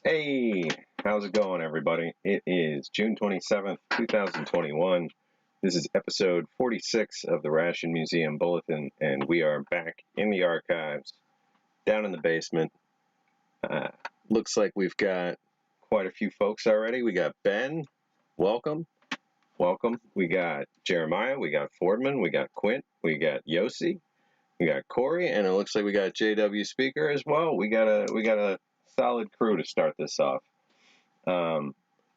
Hey, how's it going, everybody? It is June 27th, 2021. This is episode 46 of the Ration Museum Bulletin, and we are back in the archives, down in the basement. Looks like we've got quite a few folks already. We got Ben, welcome. We got Jeremiah, we got Fordman, we got Quint, we got Yossi, we got Corey, and it looks like we got JW Speaker as well. We got a solid crew to start this off.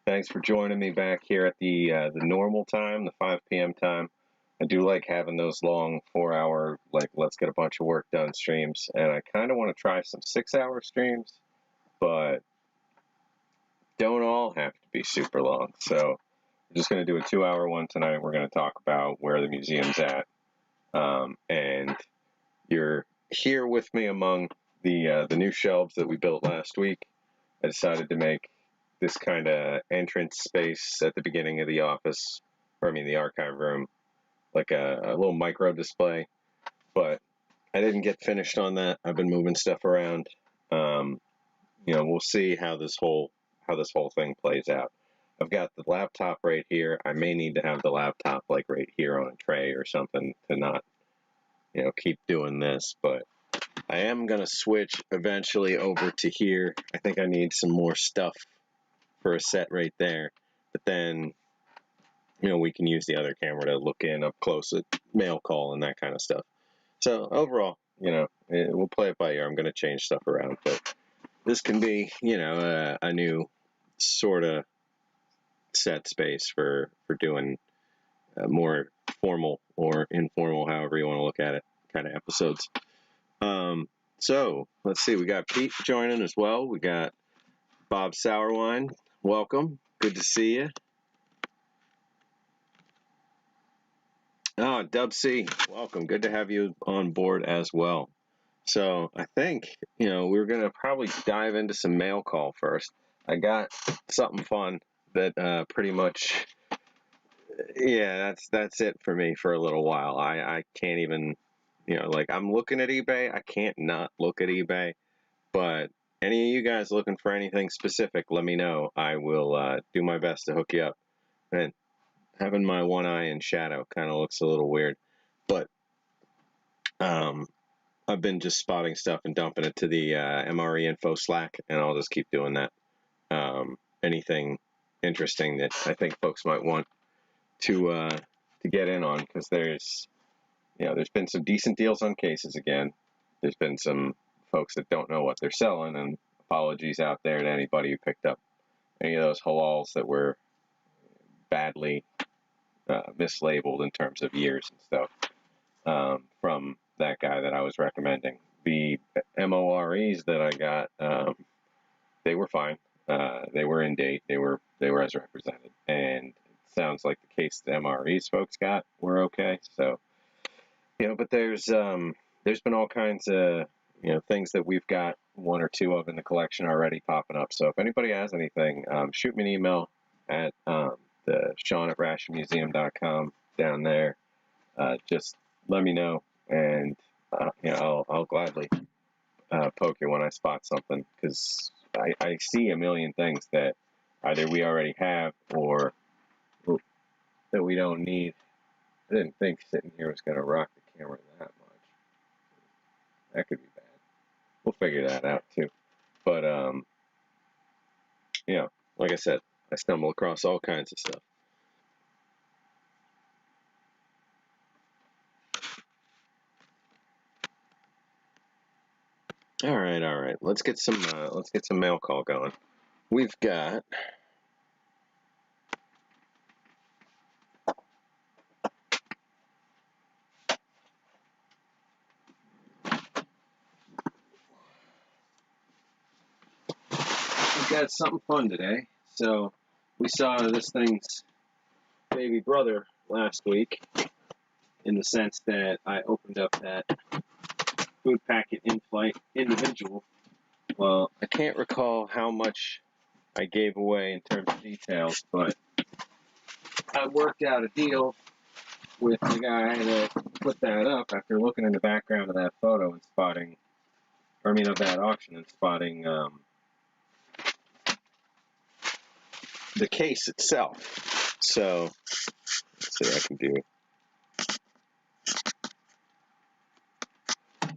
Thanks for joining me back here at the normal time, the 5 p.m. time. I do like having those long 4-hour, like, let's get a bunch of work done streams, and I kind of want to try some 6-hour streams, but don't all have to be super long. So I'm just going to do a 2-hour one tonight. We're going to talk about where the museum's at, and you're here with me among the new shelves that we built last week. I decided to make this kind of entrance space at the beginning of the office, or I mean the archive room, like a little micro display, but I didn't get finished on that. I've been moving stuff around. We'll see how this whole thing plays out. I've got the laptop right here. I may need to have the laptop like right here on a tray or something to not, keep doing this, but I am going to switch eventually over to here. I think I need some more stuff for a set right there, but then we can use the other camera to look in up close at mail call and that kind of stuff. So overall, we'll play it by ear. I'm going to change stuff around, but this can be a new sort of set space for doing more formal or informal, however you want to look at it, kind of episodes. So let's see, we got Pete joining as well. We got Bob Sourwine. Welcome. Good to see you. Oh, Dub C, welcome. Good to have you on board as well. So I think, we're going to probably dive into some mail call first. I got something fun that pretty much, that's it for me for a little while. I can't even, I'm looking at eBay. I can't not look at eBay. But any of you guys looking for anything specific, let me know. I will do my best to hook you up. And having my one eye in shadow kind of looks a little weird. But I've been just spotting stuff and dumping it to the MRE info Slack, and I'll just keep doing that. Anything interesting that I think folks might want to get in on, because there's been some decent deals on cases again. There's been some folks that don't know what they're selling, and apologies out there to anybody who picked up any of those halals that were badly mislabeled in terms of years and stuff from that guy that I was recommending. The MOREs that I got, they were fine. They were in date. They were as represented, and it sounds like the case the MREs folks got were okay. So, but there's been all kinds of things that we've got one or two of in the collection already popping up. So if anybody has anything, shoot me an email at the Sean@rationmuseum.com down there. Just let me know, and I'll gladly poke you when I spot something, because I see a million things that either we already have or that we don't need. I didn't think sitting here was going to rock the camera that much. That could be bad. We'll figure that out too. But like I said, I stumble across all kinds of stuff. All right. Let's get some mail call going. We've got something fun today. So we saw this thing's baby brother last week, in the sense that I opened up that food packet in-flight individual. Well, I can't recall how much I gave away in terms of details, but I worked out a deal with the guy that put that up after looking in the background of that photo and spotting, of that auction and spotting the case itself. So let's see, I can do.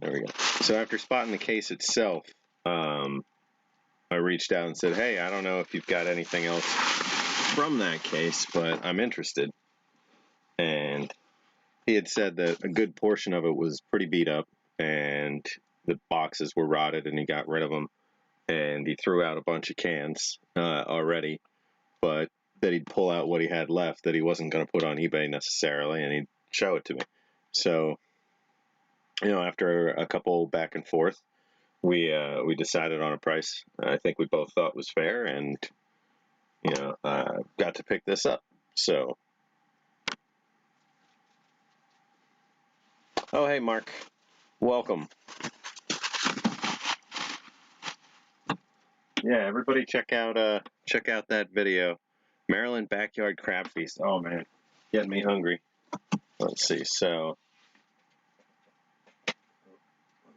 There we go. So after spotting the case itself, I reached out and said, "Hey, I don't know if you've got anything else from that case, but I'm interested." And he had said that a good portion of it was pretty beat up, and the boxes were rotted, and he got rid of them, and he threw out a bunch of cans already, but that he'd pull out what he had left that he wasn't going to put on eBay necessarily, and he'd show it to me. So, after a couple back and forth, we decided on a price I think we both thought was fair, and got to pick this up. So, oh hey Mark, welcome. Yeah, everybody check out that video, Maryland Backyard Crab Feast. Oh man, getting me hungry. Let's see. So let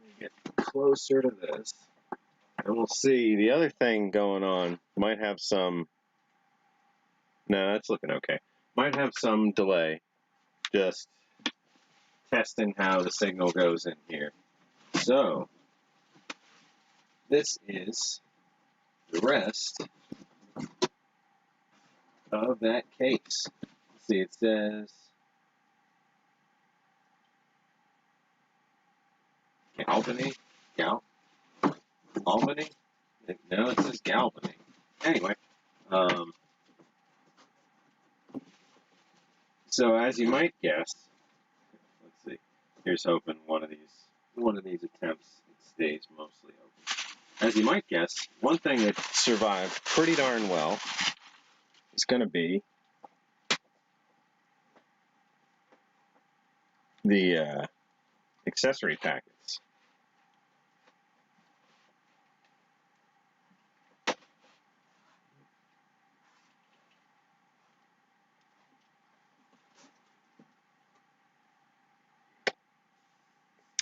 me get closer to this, and we'll see. The other thing going on might have some. No, that's looking okay. Might have some delay. Just testing how the signal goes in here. So this is the rest of that case. Let's see, it says Albany. Albany? No, it says Galvany. Anyway, so as you might guess, let's see. Here's hoping one of these attempts it stays mostly open. As you might guess, one thing that survived pretty darn well is going to be the accessory packets.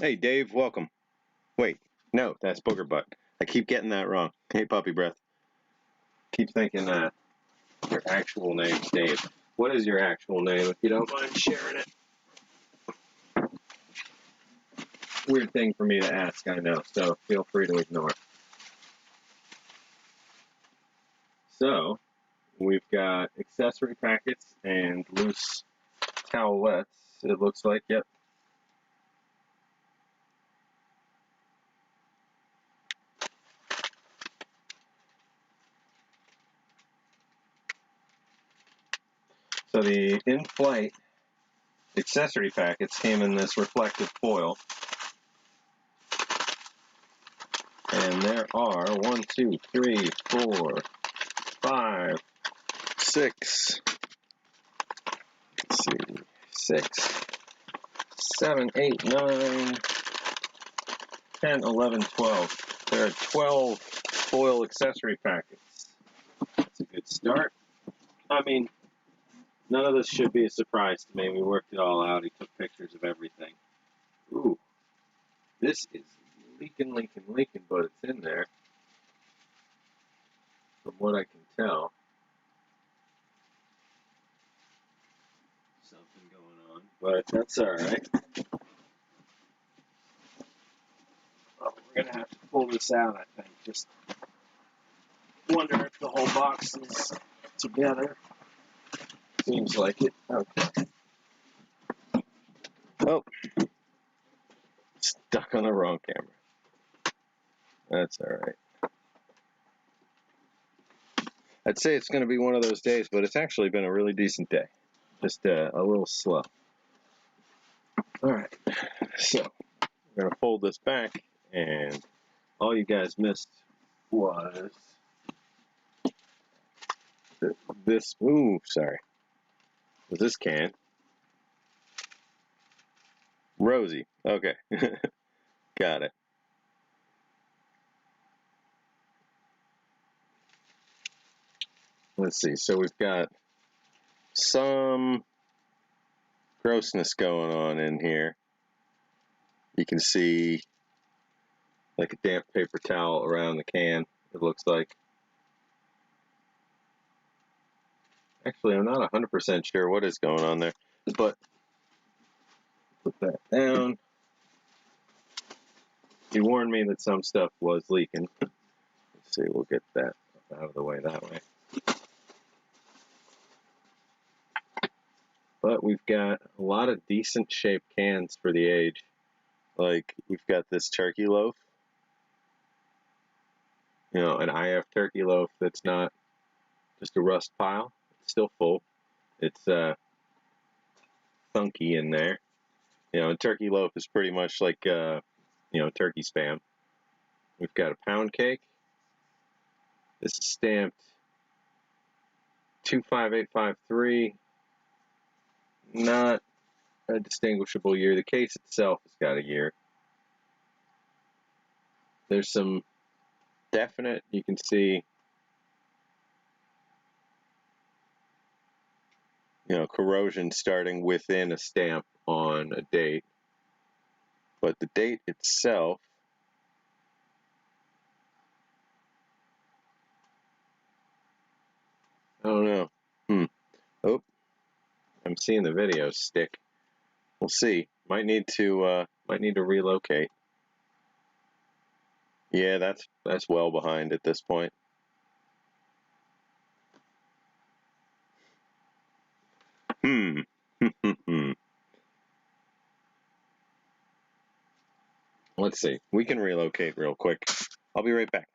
Hey, Dave, welcome. Wait, no, that's Booger Butt. I keep getting that wrong. Hey, Puppy Breath. Keep thinking your actual name's Dave. What is your actual name, if you don't mind sharing it? Weird thing for me to ask, I know, so feel free to ignore. So, we've got accessory packets and loose towelettes, it looks like, yep. So the in-flight accessory packets came in this reflective foil. And there are 1, 2, 3, 4, 5, 6, let's see, 6, 7, 8, 9, 10, 11, 12. There are 12 foil accessory packets. That's a good start. I mean, none of this should be a surprise to me. We worked it all out. He took pictures of everything. Ooh, this is leaking, but it's in there. From what I can tell. Something going on, but that's alright. Well, we're going to have to pull this out, I think. Just wonder if the whole box is together. Seems like it. Okay. Oh. Stuck on the wrong camera. That's alright. I'd say it's going to be one of those days, but it's actually been a really decent day. Just a little slow. Alright. So, we're going to fold this back, and all you guys missed was this. Ooh, sorry. Was this can? Rosie. Okay. Got it. Let's see. So we've got some grossness going on in here. You can see like a damp paper towel around the can, it looks like. Actually, I'm not 100% sure what is going on there, but put that down. He warned me that some stuff was leaking. Let's see, we'll get that out of the way that way. But we've got a lot of decent shaped cans for the age. Like, we've got this turkey loaf. You know, an IF turkey loaf that's not just a rust pile. It's still full. It's funky in there. You know, a turkey loaf is pretty much like, you know, turkey spam. We've got a pound cake. This is stamped 25853. Not a distinguishable year. The case itself has got a year. There's some definite, you can see, you know, corrosion starting within a stamp on a date. But the date itself, I don't know. Oh, I'm seeing the video stick. We'll see. Might need to relocate. Yeah, that's well behind at this point. Let's see. We can relocate real quick. I'll be right back.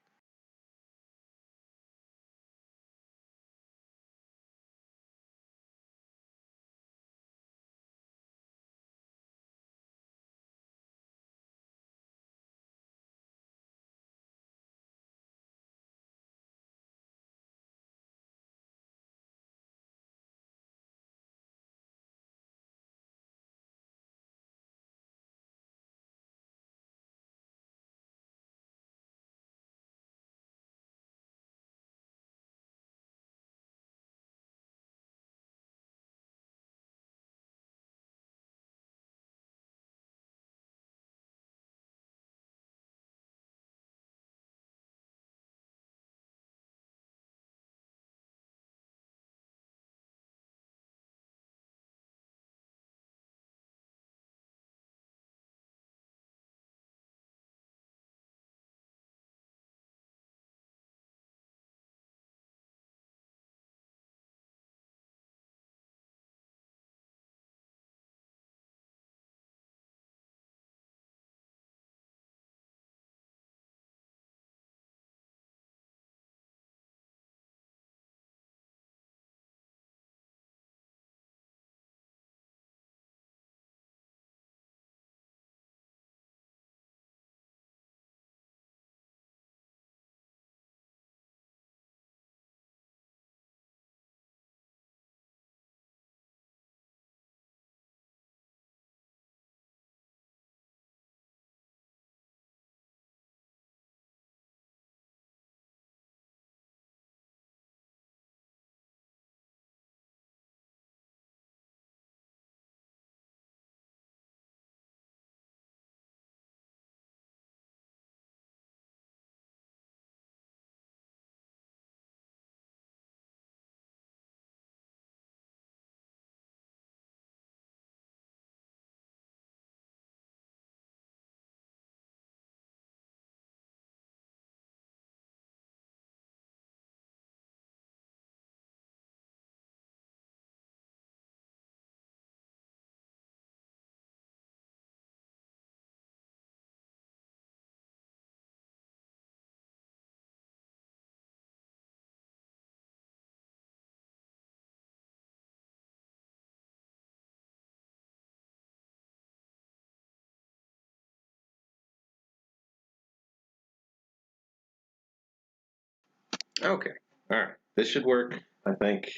Okay. All right. This should work, I think.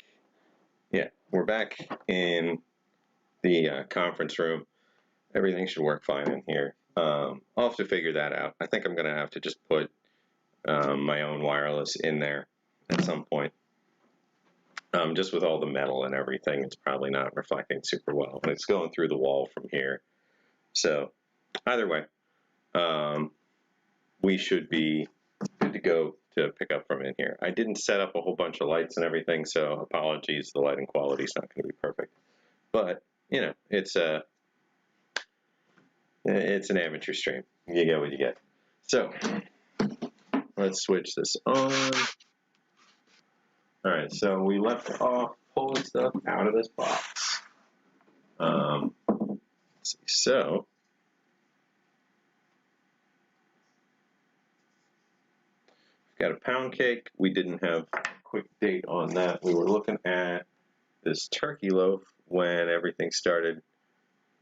Yeah, we're back in the conference room. Everything should work fine in here. I'll have to figure that out. I think I'm going to have to just put my own wireless in there at some point. Just with all the metal and everything, it's probably not reflecting super well. And it's going through the wall from here. So either way, we should be good to go to pick up from in here. I didn't set up a whole bunch of lights and everything, so apologies, the lighting quality is not going to be perfect. But, you know, it's an amateur stream. You get what you get. So, let's switch this on. Alright, so we left off pulling stuff out of this box. Let's see, so we've got a pound cake. We didn't have a quick date on that. We were looking at this turkey loaf when everything started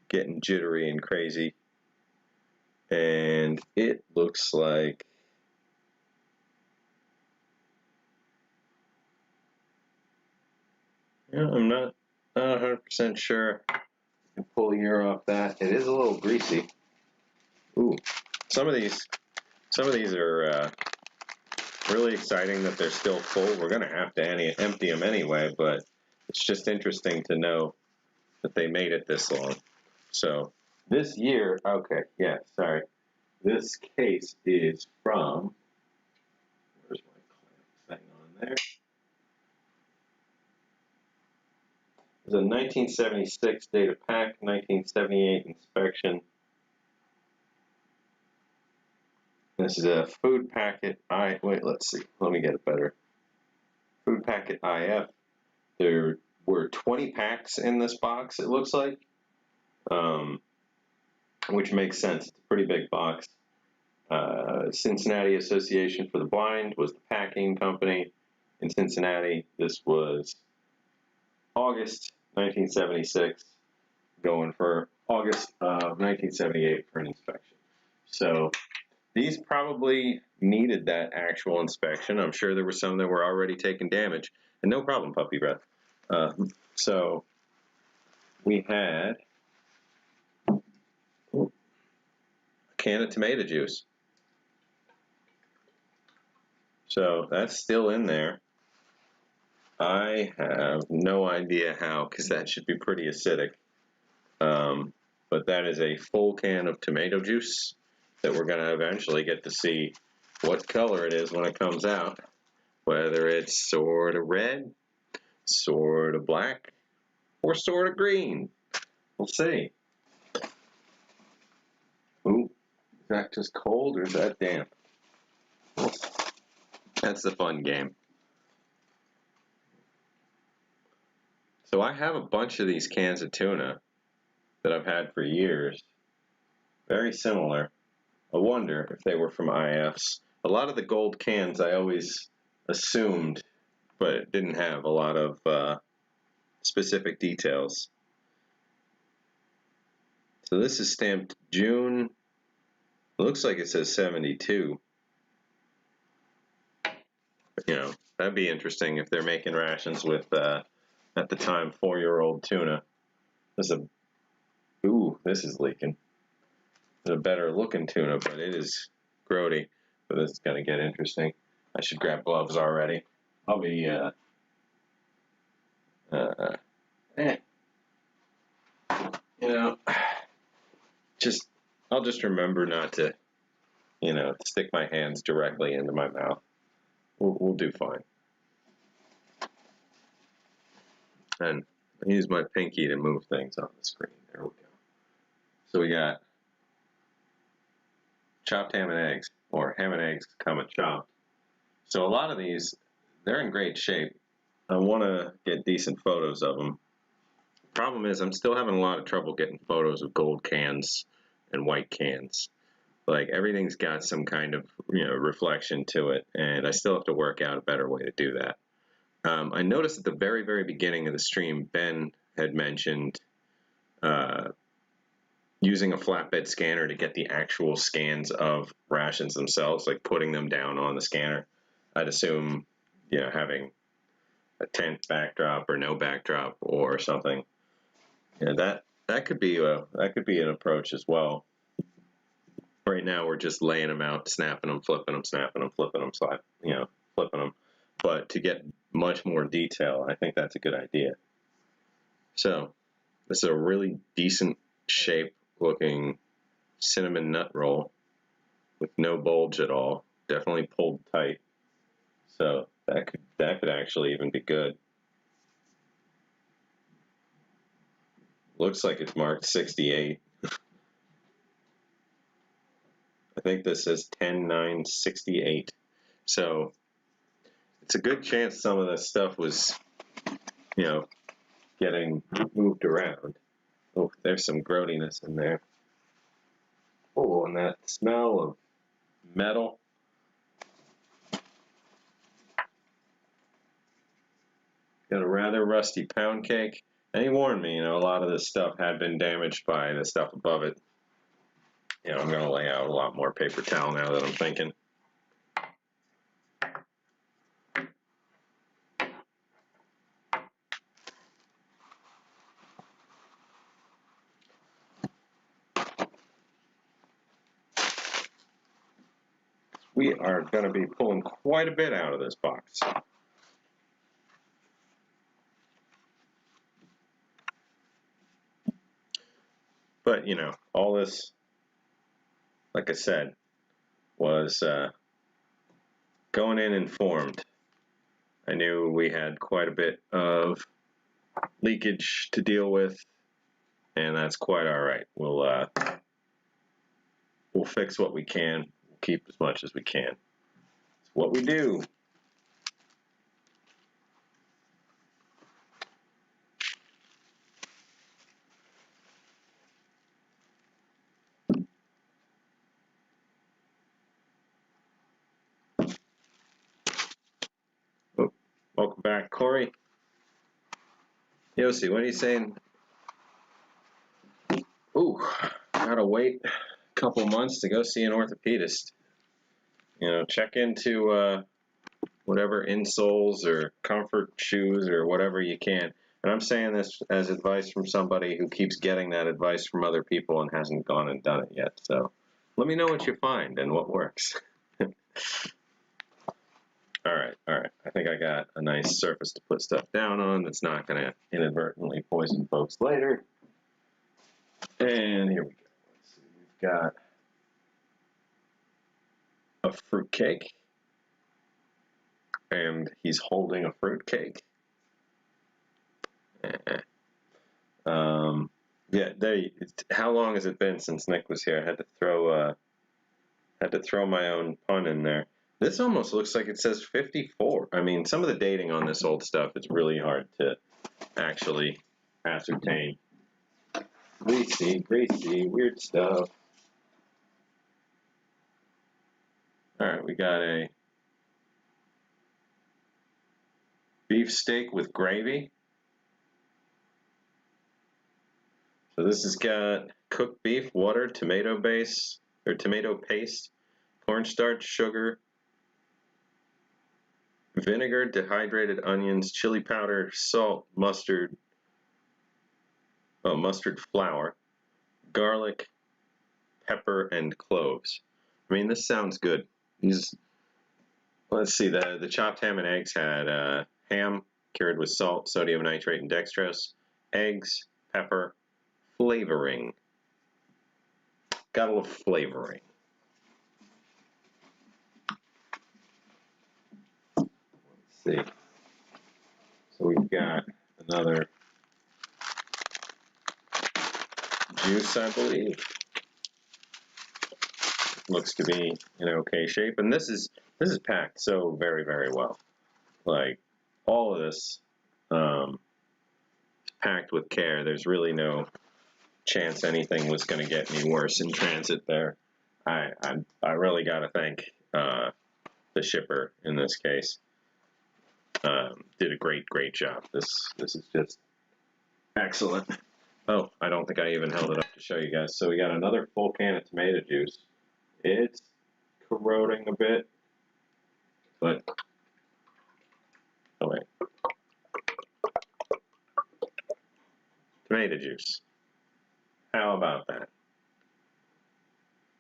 getting jittery and crazy. And it looks like I'm not 100% sure. I can pull a year off that. It is a little greasy. Ooh, some of these are really exciting that they're still full. We're going to have to empty them anyway, but it's just interesting to know that they made it this long. So this year, okay, yeah, sorry. This case is from, where's my clamp thing on there? It's a 1976 date of pack, 1978 inspection. This is a food packet wait, let's see. Let me get it better. Food packet IF. There were 20 packs in this box, it looks like. Which makes sense. It's a pretty big box. Cincinnati Association for the Blind was the packing company in Cincinnati. This was August 1976, going for August of 1978 for an inspection. So these probably needed that actual inspection. I'm sure there were some that were already taking damage, and no problem, puppy breath. So we had a can of tomato juice. So that's still in there. I have no idea how, because that should be pretty acidic. But that is a full can of tomato juice that we're going to eventually get to see what color it is when it comes out. Whether it's sort of red, sort of black, or sort of green. We'll see. Ooh, is that just cold or is that damp? That's the fun game. So I have a bunch of these cans of tuna that I've had for years. Very similar. I wonder if they were from IFs. A lot of the gold cans I always assumed, but didn't have a lot of specific details. So this is stamped June. It looks like it says 72. You know, that'd be interesting if they're making rations with, at the time, 4-year-old tuna. Ooh, this is leaking. It's a better looking tuna, but it is grody. So this is going to get interesting. I should grab gloves already. I'll be, you know, I'll just remember not to, you know, stick my hands directly into my mouth. We'll do fine. And I use my pinky to move things on the screen. There we go. So we got chopped ham and eggs, or ham and eggs come chopped. So a lot of these, they're in great shape. I want to get decent photos of them. The problem is I'm still having a lot of trouble getting photos of gold cans and white cans. Like everything's got some kind of, you know, reflection to it, and I still have to work out a better way to do that. I noticed at the very, very beginning of the stream, Ben had mentioned using a flatbed scanner to get the actual scans of rations themselves, like putting them down on the scanner. I'd assume, you know, having a tent backdrop or no backdrop or something. Yeah, that could be an approach as well. Right now we're just laying them out, snapping them, flipping them, snapping them, flipping them, flipping them. But to get much more detail, I think that's a good idea. So this is a really decent shape looking cinnamon nut roll with no bulge at all. Definitely pulled tight. So that could actually even be good. Looks like it's marked 68. I think this says 10/9/68. So it's a good chance some of this stuff was, getting moved around. Oh, there's some growtiness in there. Oh, and that smell of metal. Got a rather rusty pound cake. And he warned me, a lot of this stuff had been damaged by the stuff above it. I'm going to lay out a lot more paper towel now that I'm thinking. We are going to be pulling quite a bit out of this box. But, all this, like I said, was going in informed. I knew we had quite a bit of leakage to deal with, and that's quite all right. We'll fix what we can. We'll keep as much as we can. It's what we do. Oh, welcome back, Corey. Yossi, what are you saying? Ooh, gotta wait a couple months to go see an orthopedist. Check into whatever insoles or comfort shoes or whatever you can. And I'm saying this as advice from somebody who keeps getting that advice from other people and hasn't gone and done it yet. So let me know what you find and what works. All right. I think I got a nice surface to put stuff down on that's not going to inadvertently poison folks later. And here we go. Let's see. We've got a fruit cake. And he's holding a fruit cake. Yeah, how long has it been since Nick was here? I had to throw my own pun in there. This almost looks like it says 54. I mean, some of the dating on this old stuff is really hard to actually ascertain. Greasy, weird stuff. All right, we got a beef steak with gravy. So this has got cooked beef, water, tomato paste, cornstarch, sugar, vinegar, dehydrated onions, chili powder, salt, mustard flour, garlic, pepper, and cloves. I mean, this sounds good. Let's see, the chopped ham and eggs had ham cured with salt, sodium nitrate, and dextrose, eggs, pepper, flavoring. Got a little flavoring. Let's see. So we've got another juice, I believe. Looks to be in okay shape, and this is packed so very, very well. Like, all of this packed with care. There's really no chance anything was going to get any worse in transit there. I really got to thank the shipper in this case. Did a great job. This is just excellent. Oh, I don't think I even held it up to show you guys. So we got another full can of tomato juice. It's corroding a bit, but oh wait. Tomato juice. How about that?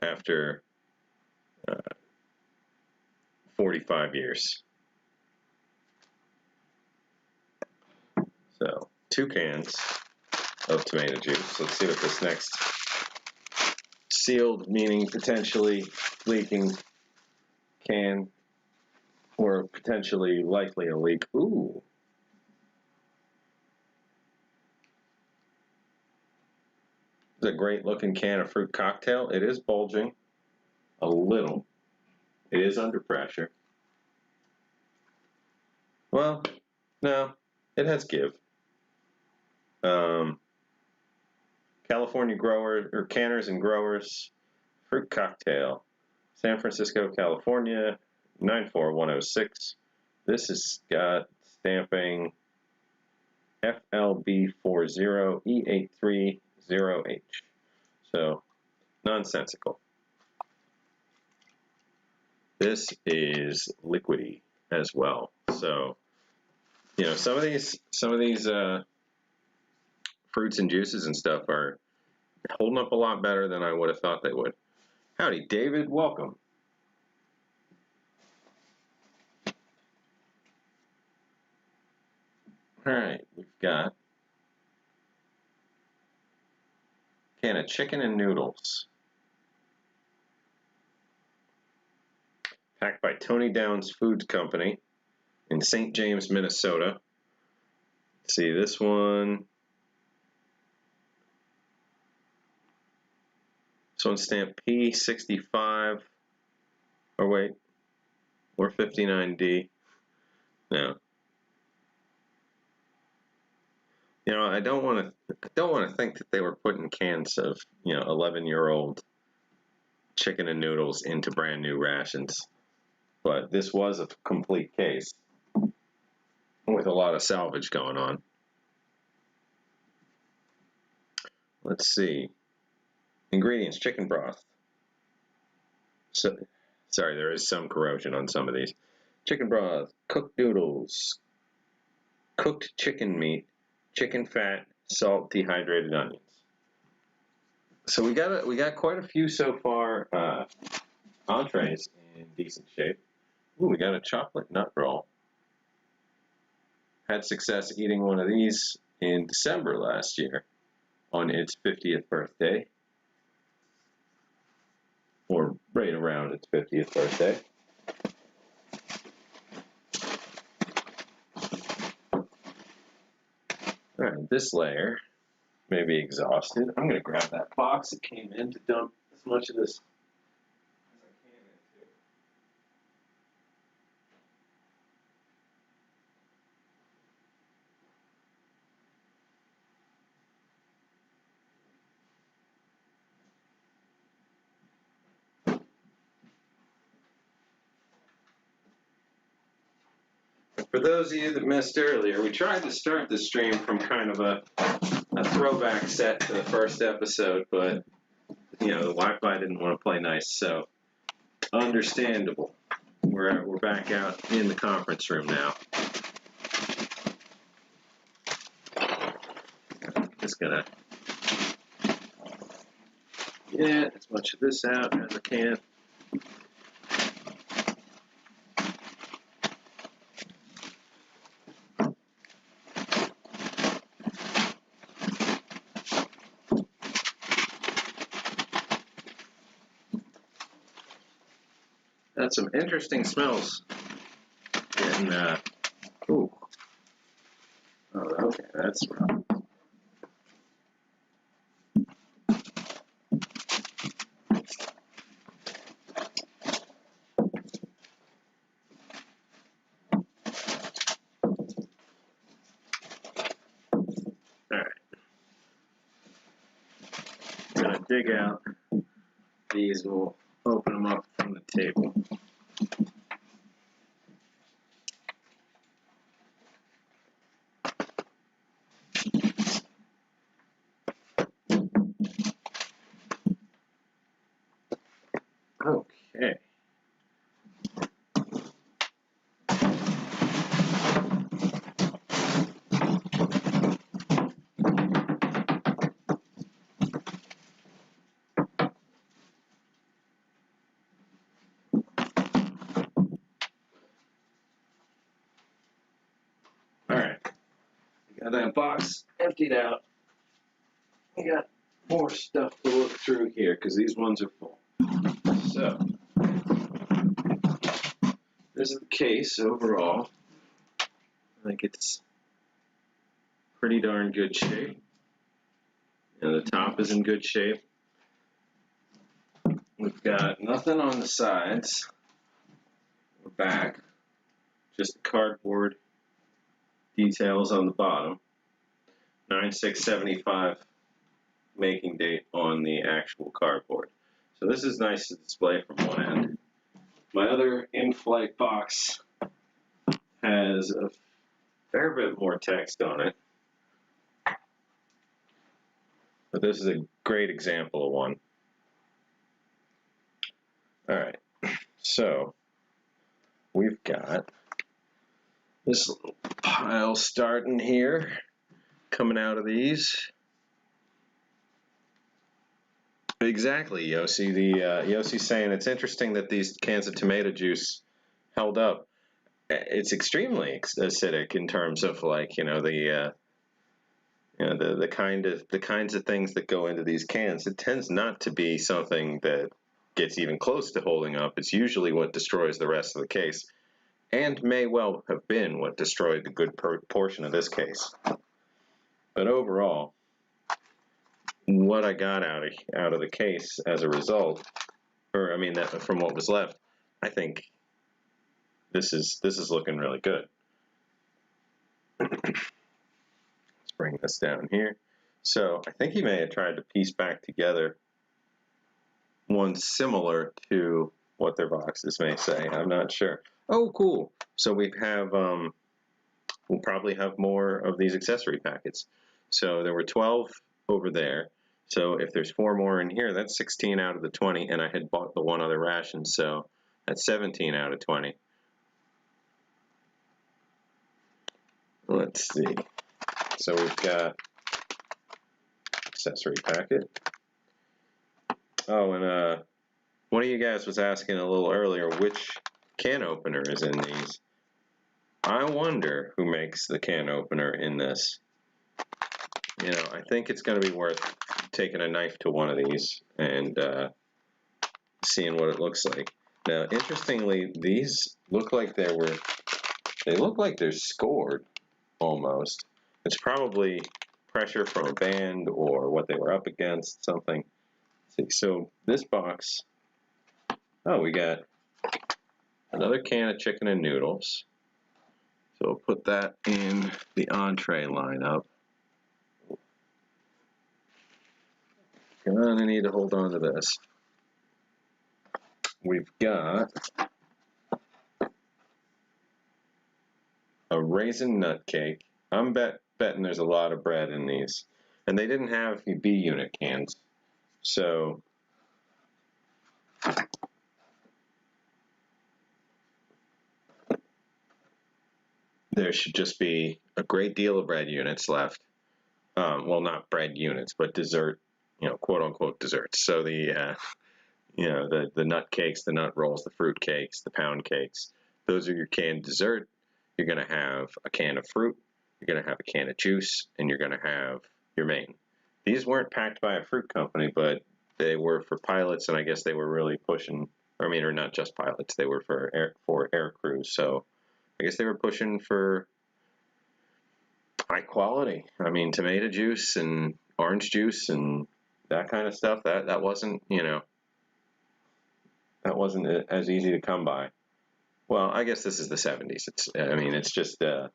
After 45 years. So 2 cans of tomato juice. Let's see what this next sealed, meaning potentially leaking can or potentially likely a leak. Ooh. It's a great looking can of fruit cocktail. It is bulging a little. It is under pressure. Well, no, it has give. California growers or canners and growers fruit cocktail, San Francisco, California, 94106. This has got stamping FLB40E830H. So nonsensical. This is liquidy as well. So, you know, some of these fruits and juices and stuff are holding up a lot better than I would have thought they would. Howdy, David. Welcome. All right, we've got a can of chicken and noodles. Packed by Tony Downs Foods Company in St. James, Minnesota. Let's see, this one. This one's stamped P65. Or wait, or 59D. No. You know, I don't want to think that they were putting cans of, you know, 11-year-old chicken and noodles into brand new rations. But this was a complete case with a lot of salvage going on. Let's see. Ingredients: chicken broth. So, sorry, there is some corrosion on some of these. Chicken broth, cooked noodles, cooked chicken meat, chicken fat, salt, dehydrated onions. So we got quite a few so far. Entrees in decent shape. Ooh, we got a chocolate nut roll. Had success eating one of these in December last year on its 50th birthday. Or right around its 50th birthday. Alright, this layer may be exhausted. I'm going to grab that box that came in to dump as much of this as I can into. For those of you that missed earlier, we tried to start the stream from kind of a throwback set to the first episode, but you know, the Wi-Fi didn't want to play nice, so understandable. We're back out in the conference room now. Just gonna get as much of this out as I can. Got some interesting smells. Getting, ooh. Oh, okay, that's wrong. Alright. I'm gonna dig out these. We'll open them up from the table. Okay. Alright. Got that box emptied out. We got more stuff to look through here because these ones are full. So, this is the case overall. I think it's pretty darn good shape. And the top is in good shape. We've got nothing on the sides or back, just cardboard details on the bottom. 9/6/75 making date on the actual cardboard. So this is nice to display from one end. My other in-flight box has a fair bit more text on it. But this is a great example of one. Alright, so we've got this little pile starting here, coming out of these. Exactly, Yossi. Yossi's saying it's interesting that these cans of tomato juice held up. It's extremely acidic in terms of, like, the kinds of things that go into these cans. It tends not to be something that gets even close to holding up. It's usually what destroys the rest of the case, and may well have been what destroyed the good portion of this case. But overall, what I got out of the case as a result, or I mean that from what was left, I think this is looking really good. Let's bring this down here. So I think he may have tried to piece back together one similar to what their boxes may say. I'm not sure. Oh, cool. So we have we'll probably have more of these accessory packets. So there were 12 over there. So if there's 4 more in here, that's 16 out of the 20, and I had bought the one other ration, so that's 17 out of 20. Let's see. So we've got accessory packet. Oh, and one of you guys was asking a little earlier which can opener is in these. I wonder who makes the can opener in this. I think it's going to be worth taking a knife to one of these and seeing what it looks like. Now, interestingly, these look like they look like they're scored almost. It's probably pressure from a band or what they were up against, something. Let's see, so this box, oh, we got another can of chicken and noodles. So we'll put that in the entree lineup. I need to hold on to this. We've got a raisin nut cake. I'm betting there's a lot of bread in these. And they didn't have the B unit cans. So there should just be a great deal of bread units left. Well, not bread units, but dessert, quote unquote desserts. So the nut cakes, the nut rolls, the fruit cakes, the pound cakes, those are your canned dessert. You're going to have a can of fruit, you're going to have a can of juice, and you're going to have your main. These weren't packed by a fruit company, but they were for pilots, and I guess they were really pushing, or not just pilots, they were for air crews. So I guess they were pushing for high quality. I mean, tomato juice and orange juice and that kind of stuff, that wasn't, that wasn't as easy to come by. Well, I guess this is the 70s. It's just a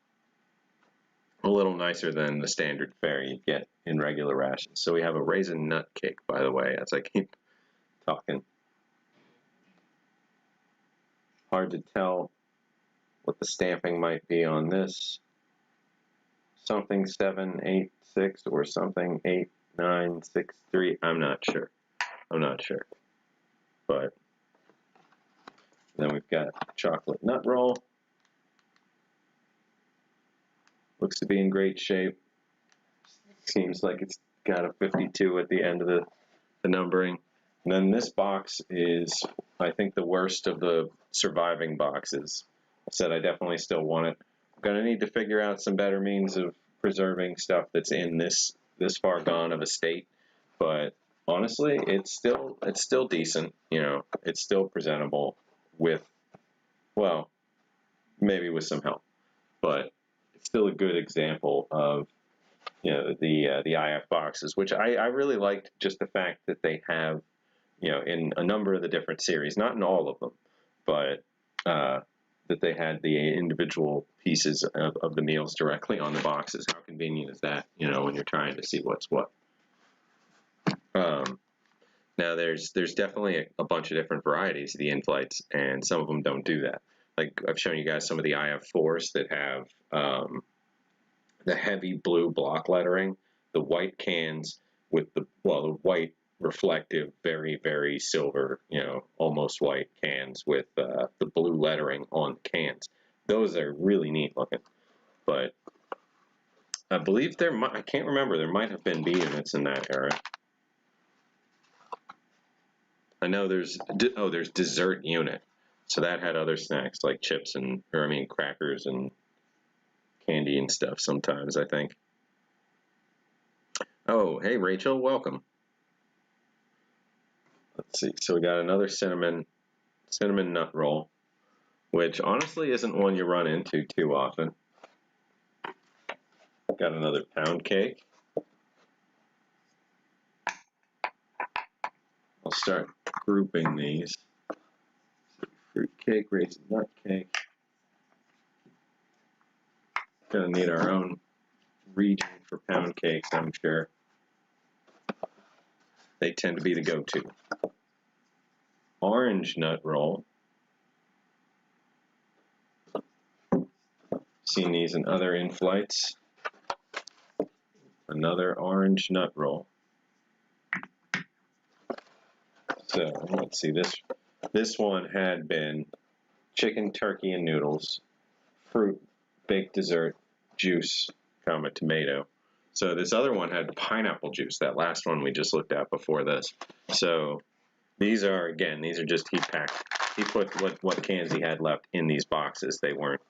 little nicer than the standard fare you get in regular rations. So we have a raisin nut cake, by the way, as I keep talking. Hard to tell what the stamping might be on this. Something 786 or something 8963. I'm not sure. But then we've got chocolate nut roll. Looks to be in great shape. Seems like it's got a 52 at the end of the numbering. And then this box is, I think, the worst of the surviving boxes. I said I definitely still want it. I'm going to need to figure out some better means of preserving stuff that's in this far gone of a state. But honestly, it's still decent. It's still presentable with, well, maybe with some help. But it's still a good example of, you know, the IF boxes, which I really liked just the fact that they have, you know, in a number of the different series, not in all of them, but that they had the individual pieces of the meals directly on the boxes. How convenient is that, you know, when you're trying to see what's what? Now there's definitely a bunch of different varieties of the in-flights, and some of them don't do that. Like I've shown you guys some of the IF4s that have the heavy blue block lettering, the white cans with the white reflective, very, very silver, you know, almost white cans with the blue lettering on the cans. Those are really neat looking. But I believe I can't remember, there might have been B units in that era. I know there's dessert unit. So that had other snacks like chips crackers and candy and stuff sometimes, I think. Oh, hey Rachel, welcome. Let's see, so we got another cinnamon nut roll, which honestly isn't one you run into too often. Got another pound cake. I'll start grouping these. Fruit cake, raisin nut cake. Gonna need our own region for pound cakes, I'm sure. They tend to be the go-to. Orange nut roll. Seen these in other in-flights. Another orange nut roll. So let's see, this one had been chicken, turkey, and noodles, fruit, baked dessert, juice, tomato. So this other one had pineapple juice, that last one we just looked at before this. So these are just heat packed. He put what cans he had left in these boxes. They weren't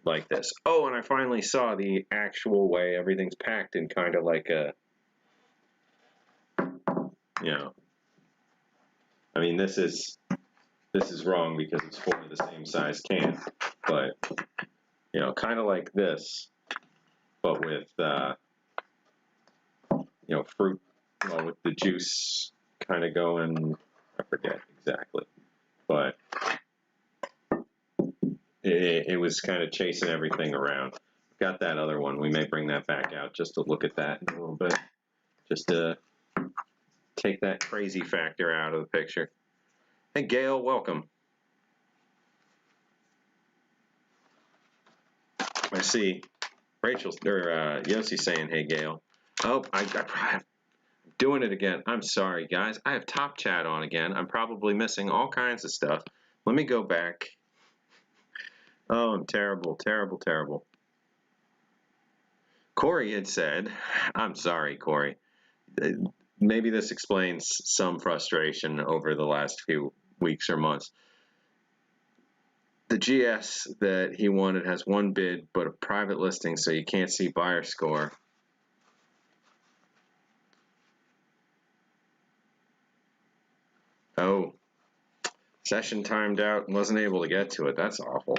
like this. Oh, and I finally saw the actual way everything's packed in kind of like a, you know, I mean, this is wrong because it's for the same size can, but, you know, kind of like this, but with, you know, fruit, well, with the juice kind of going, I forget exactly, but it was kind of chasing everything around. Got that other one. We may bring that back out just to look at that in a little bit, just to take that crazy factor out of the picture. Hey, Gail, welcome. I see Rachel's or Yossi saying, "Hey, Gail." Oh, I'm doing it again. I'm sorry, guys. I have Top Chat on again. I'm probably missing all kinds of stuff. Let me go back. Oh, I'm terrible, terrible, terrible. Corey had said, I'm sorry, Corey. Maybe this explains some frustration over the last few weeks or months. The GS that he wanted has one bid, but a private listing, so you can't see buyer score. Oh, session timed out and wasn't able to get to it. That's awful.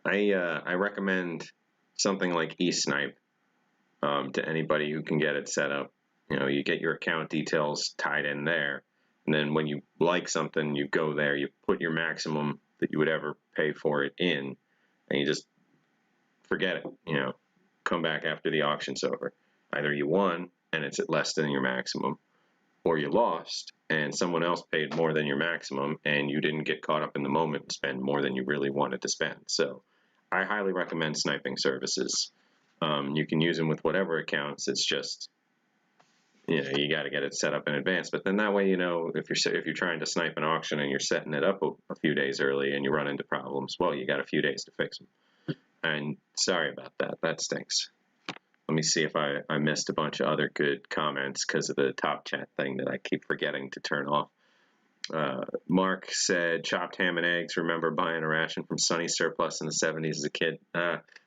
I recommend something like eSnipe to anybody who can get it set up. You know, you get your account details tied in there, and then when you like something, you go there, you put your maximum that you would ever pay for it in, and you just forget it. You know, come back after the auction's over. Either you won and it's at less than your maximum, or you lost and someone else paid more than your maximum and you didn't get caught up in the moment and spend more than you really wanted to spend. So I highly recommend sniping services. You can use them with whatever accounts. It's just, you know, you got to get it set up in advance. But then that way, you know, if you're trying to snipe an auction and you're setting it up a few days early and you run into problems, well, you got a few days to fix them. And sorry about that. That stinks. Let me see if I missed a bunch of other good comments because of the top chat thing that I keep forgetting to turn off. Mark said, chopped ham and eggs. Remember buying a ration from Sunny Surplus in the 70s as a kid?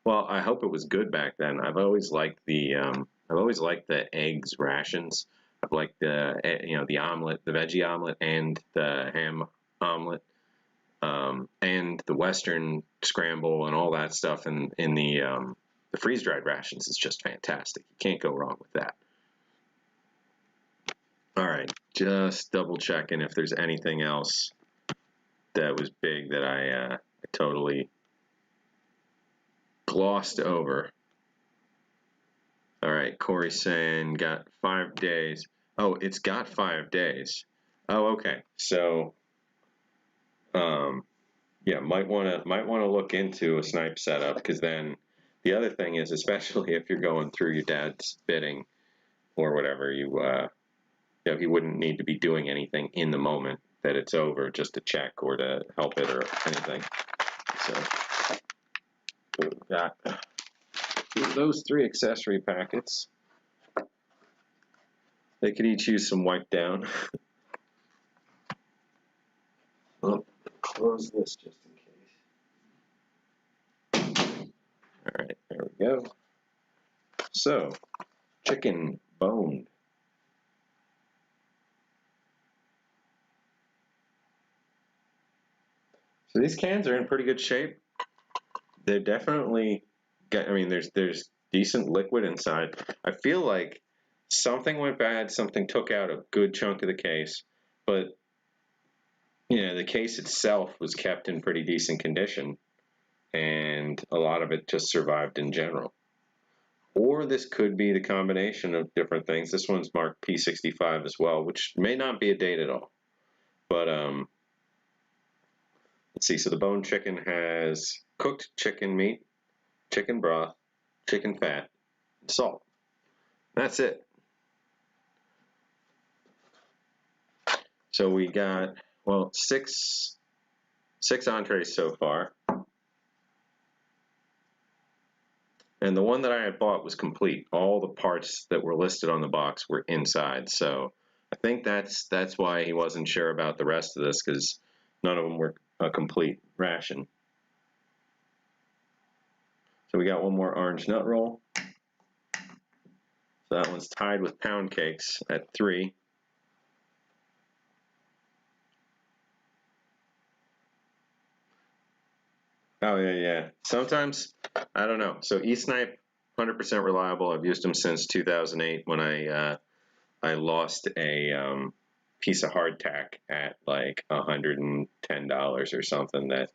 Well, I hope it was good back then. I've always liked the eggs rations. I've liked the omelet, the veggie omelet, and the ham omelet. And the Western scramble and all that stuff in the freeze-dried rations is just fantastic. You can't go wrong with that. All right, just double checking if there's anything else that was big that I totally glossed over. All right, Corey's saying got 5 days. Oh, it's got 5 days. Oh, okay. So, yeah, might want to look into a snipe setup, because then the other thing is, especially if you're going through your dad's bidding or whatever, you know, he wouldn't need to be doing anything in the moment that it's over just to check or to help it or anything. So we've got those 3 accessory packets. They could each use some wipe down. Oh, close this just in case. All right, there we go. So, chicken boned. So these cans are in pretty good shape. They're definitely got, I mean, there's decent liquid inside. I feel like something went bad, something took out a good chunk of the case, but you know, the case itself was kept in pretty decent condition, and a lot of it just survived in general. Or this could be the combination of different things. This one's marked P65 as well, which may not be a date at all. But let's see, so the boned chicken has cooked chicken meat, chicken broth, chicken fat, and salt. That's it. So we got, well, six entrees so far. And the one that I had bought was complete. All the parts that were listed on the box were inside. So I think that's why he wasn't sure about the rest of this, because none of them were a complete ration. So we got one more orange nut roll. So that one's tied with pound cakes at 3. Oh, yeah. Sometimes, I don't know. So eSnipe, 100% reliable. I've used them since 2008 when I lost a piece of hardtack at like $110 or something that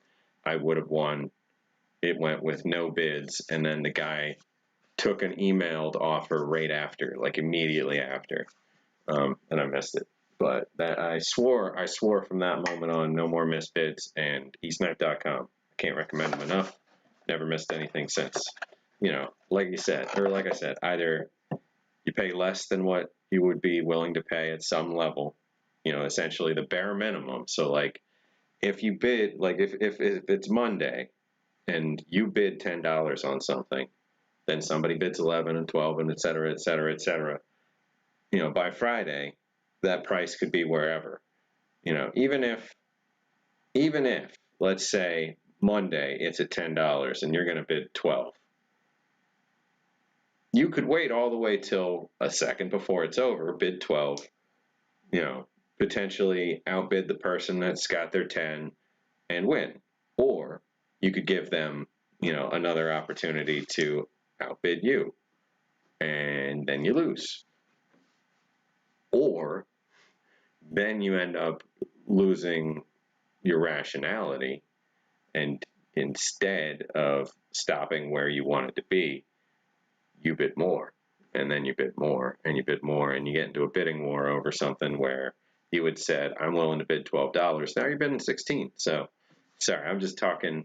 I would have won. It went with no bids, and then the guy took an emailed offer right after, like immediately after, and I missed it. But that I swore from that moment on, no more missed bids, and eSnipe.com. I can't recommend them enough. Never missed anything since. You know, like I said, either you pay less than what you would be willing to pay at some level, you know, essentially the bare minimum. So like if you bid, like if it's Monday and you bid $10 on something, then somebody bids 11 and 12 and et cetera, et cetera, et cetera. You know, by Friday, that price could be wherever. You know, even if let's say Monday it's at $10 and you're going to bid 12. You could wait all the way till a second before it's over, bid 12, you know, potentially outbid the person that's got their 10 and win. Or you could give them, you know, another opportunity to outbid you, and then you lose. Or then you end up losing your rationality, and instead of stopping where you wanted to be, you bid more, and then you bid more, and you bid more, and you get into a bidding war over something where you had said, I'm willing to bid $12. Now you're bidding 16. So, sorry, I'm just talking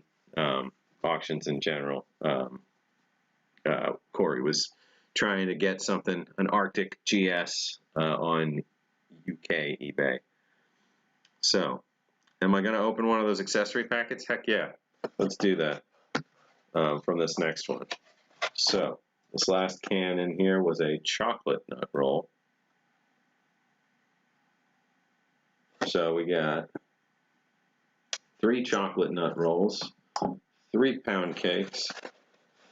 auctions in general. Corey was trying to get something, an Arctic GS on UK eBay. So, am I going to open one of those accessory packets? Heck yeah. Let's do that from this next one. So, this last can in here was a chocolate nut roll. So we got 3 chocolate nut rolls, 3 pound cakes,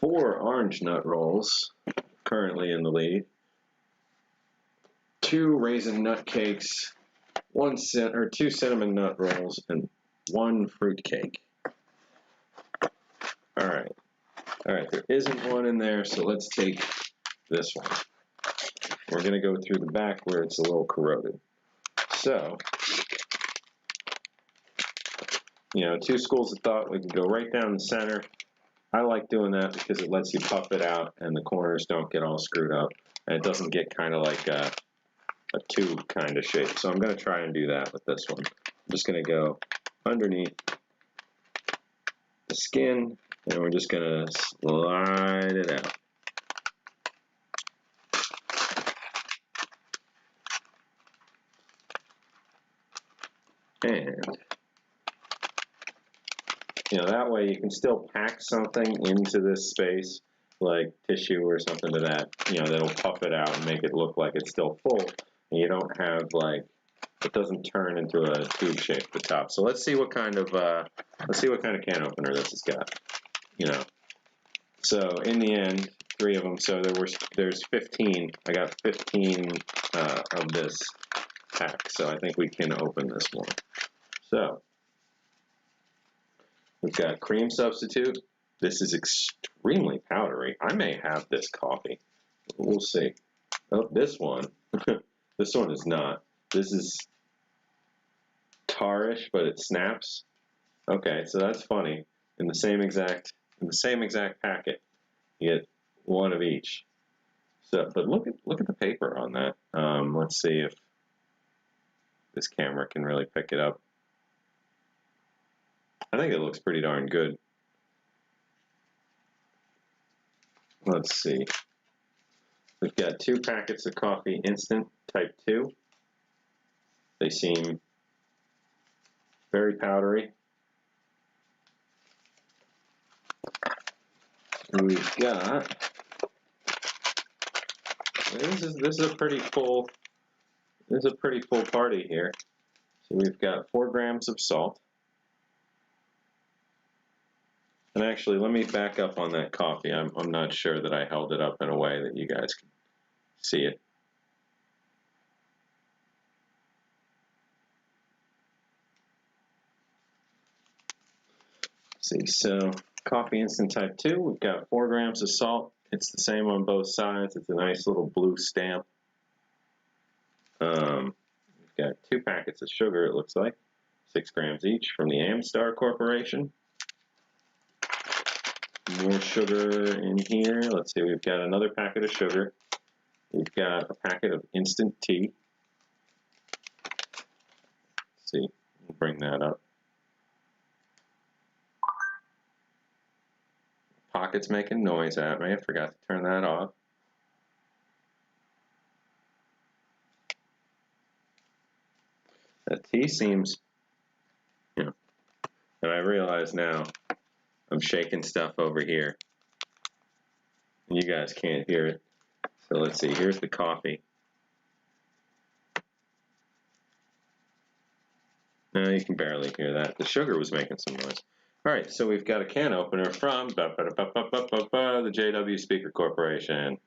4 orange nut rolls, currently in the lead, 2 raisin nut cakes, 2 cinnamon nut rolls, and one fruitcake. All right, there isn't one in there, so let's take this one. We're gonna go through the back where it's a little corroded. So, you know, two schools of thought. We can go right down the center. I like doing that because it lets you puff it out and the corners don't get all screwed up. And it doesn't get kind of like a tube kind of shape. So I'm going to try and do that with this one. I'm just going to go underneath the skin and we're just going to slide it out. And, you know, that way you can still pack something into this space, like tissue or something to that, you know, that'll puff it out and make it look like it's still full. And you don't have, like, it doesn't turn into a tube shape at the top. So let's see what kind of can opener this has got, you know. So in the end, 3 of them. So there's 15. I got 15 of this pack. So I think we can open this one. So we've got cream substitute. This is extremely powdery. I may have this coffee. We'll see. Oh, this one. This one is not. This is tarish, but it snaps. Okay, so that's funny. In the same exact packet, you get one of each. So, but look at the paper on that. Let's see if this camera can really pick it up. I think it looks pretty darn good. Let's see. We've got 2 packets of coffee instant type 2. They seem very powdery. We've got, this is a pretty full party here. So we've got 4 grams of salt. And actually, let me back up on that coffee. I'm not sure that I held it up in a way that you guys can see it. See, so coffee instant type 2, we've got 4 grams of salt. It's the same on both sides. It's a nice little blue stamp. We've got 2 packets of sugar, it looks like, 6 grams each from the Amstar Corporation. More sugar in here. Let's see, we've got another packet of sugar. We've got a packet of instant tea. Let's see, we'll bring that up. Pocket's making noise at me. I forgot to turn that off. That tea seems, you know, and I realize now I'm shaking stuff over here. You guys can't hear it. So let's see, here's the coffee. No, you can barely hear that. The sugar was making some noise. All right, so we've got a can opener from the JW Speaker Corporation.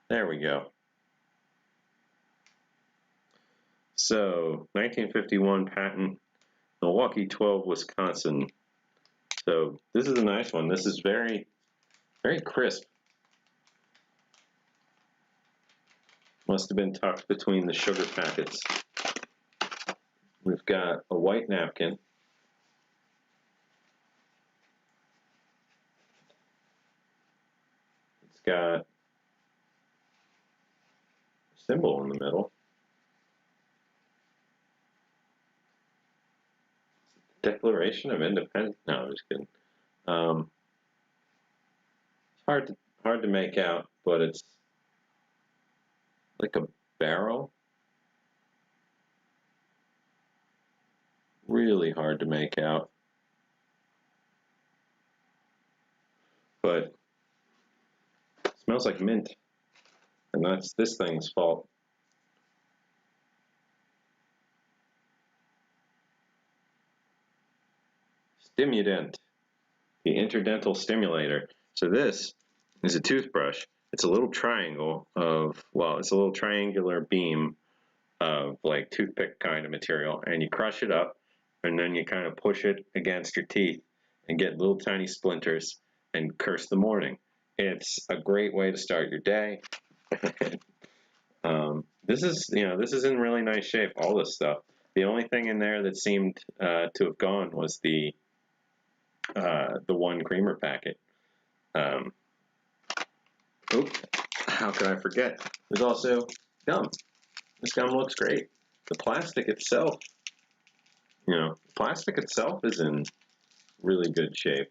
There we go. So, 1951 patent, Milwaukee 12, Wisconsin. So this is a nice one. This is very, very crisp. Must have been tucked between the sugar packets. We've got a white napkin. It's got a symbol in the middle. Declaration of Independence. No, I'm just kidding. It's hard to make out, but it's like a barrel. Really hard to make out. But it smells like mint. And that's this thing's fault. Stimudent, the interdental stimulator. So this is a toothbrush, it's a little triangle of, well, it's a little triangular beam of like toothpick kind of material, and you crush it up, and then you kind of push it against your teeth and get little tiny splinters and curse the morning. It's a great way to start your day. This is in really nice shape, all this stuff. The only thing in there that seemed to have gone was the one creamer packet. How could I forget? There's also gum. This gum looks great. The plastic itself, is in really good shape.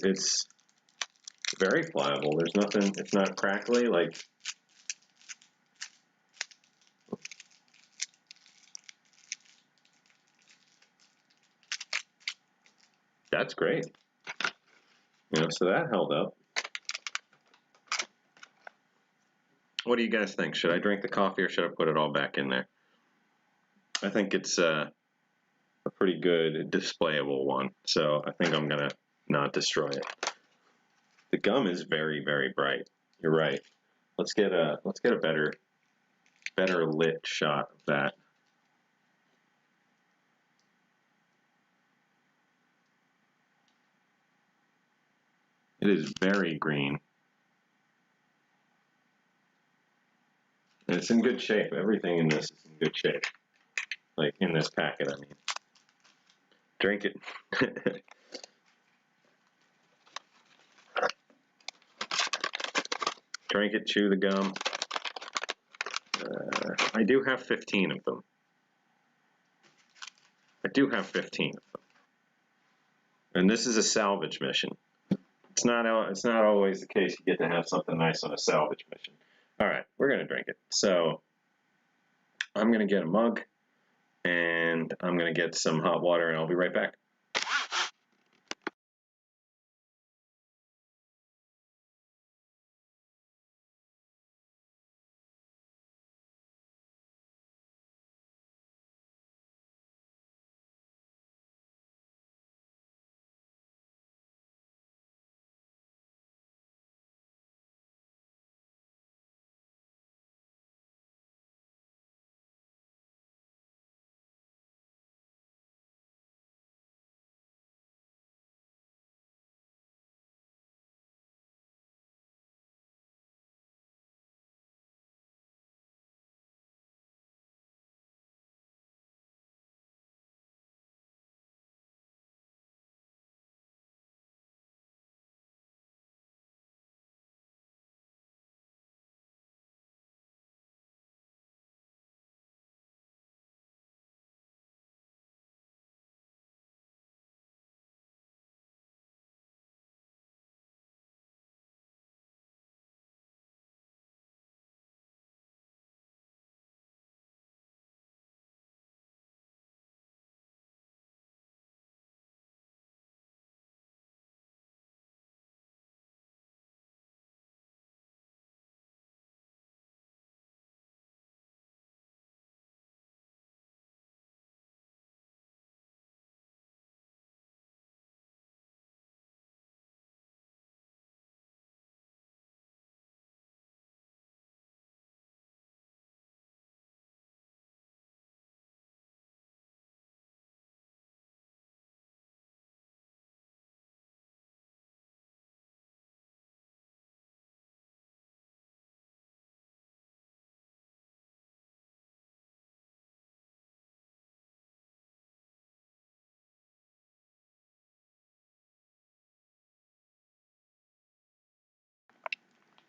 It's very pliable. There's nothing. It's not crackly. Like, that's great. So that held up. What do you guys think? Should I drink the coffee or should I put it all back in there? I think it's a pretty good displayable one, so I think I'm gonna not destroy it. The gum is very, very bright. You're right. Let's get a better lit shot of that. It is very green. And it's in good shape. Everything in this is in good shape. Like in this packet, I mean. Drink it. Drink it, chew the gum. I do have 15 of them. I do have 15 of them. And this is a salvage mission. It's not always the case you get to have something nice on a salvage mission. All right, we're going to drink it. So I'm going to get a mug, and I'm going to get some hot water, and I'll be right back.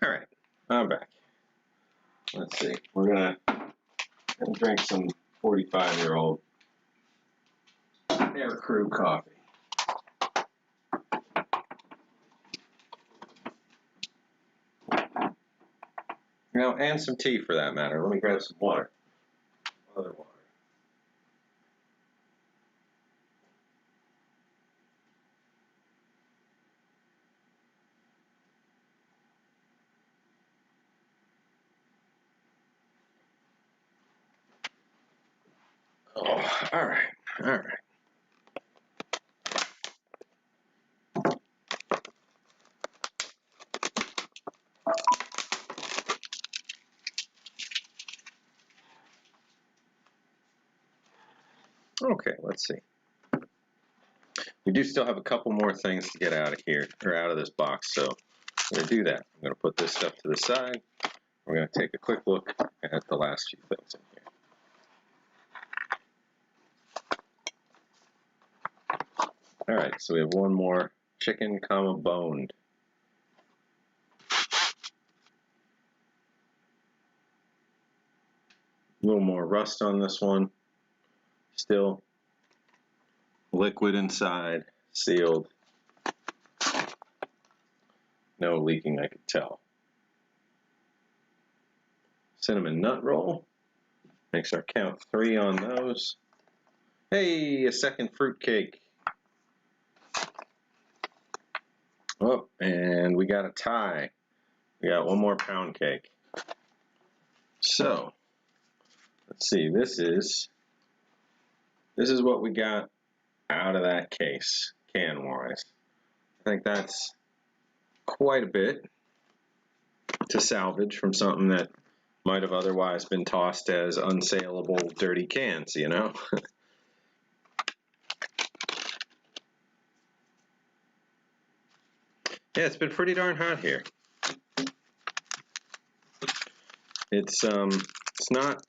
All right, I'm back. Let's see. We're gonna drink some 45-year-old Air Crew coffee. And some tea for that matter. Let me grab some water. Other water. Oh, all right, all right. Okay, let's see. We do still have a couple more things to get out of here, or out of this box, so I'm going to do that. I'm going to put this stuff to the side. We're going to take a quick look at the last few things in here. All right, so we have one more chicken, boned. A little more rust on this one. Still liquid inside, sealed. No leaking, I could tell. Cinnamon nut roll. Makes our count 3 on those. Hey, a second fruit cake. Oh, and we got a tie. We got one more pound cake. So, let's see. This is what we got out of that case, can-wise. I think that's quite a bit to salvage from something that might have otherwise been tossed as unsaleable, dirty cans, you know? Yeah, it's been pretty darn hot here. It's not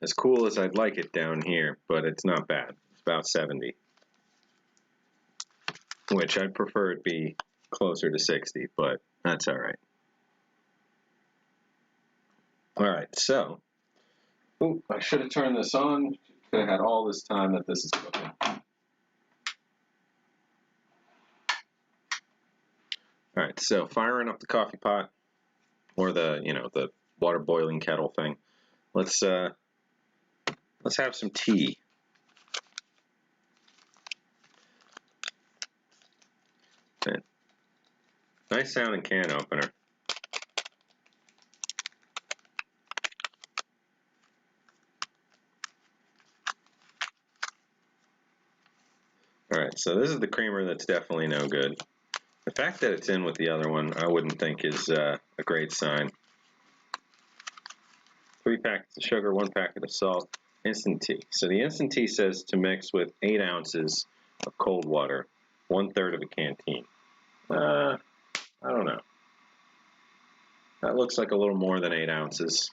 as cool as I'd like it down here, but it's not bad. It's about 70, which I'd prefer it be closer to 60, but that's all right. All right, so, ooh, I should have turned this on. Could have had all this time that this is cooking. All right, so firing up the coffee pot, or the, you know, the water boiling kettle thing. Let's have some tea. Okay. Nice sounding can opener. All right, so this is the creamer that's definitely no good. The fact that it's in with the other one, I wouldn't think is a great sign. 3 packets of sugar, 1 packet of salt, instant tea. So the instant tea says to mix with 8 ounces of cold water, 1/3 of a canteen. I don't know. That looks like a little more than 8 ounces.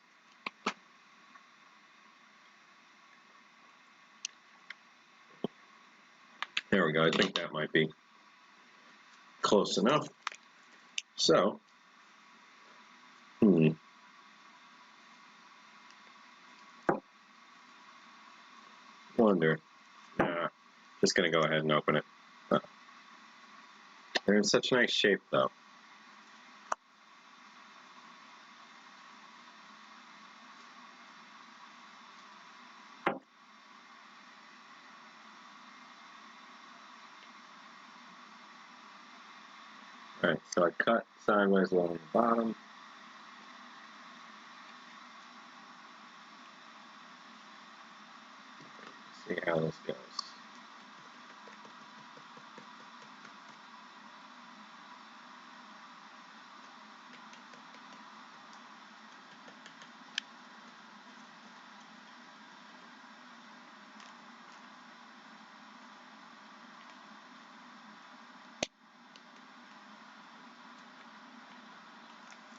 There we go. I think that might be close enough. So, wonder. Nah, just gonna go ahead and open it. They're in such nice shape, though. All right, so I cut sideways along the bottom. See how this goes.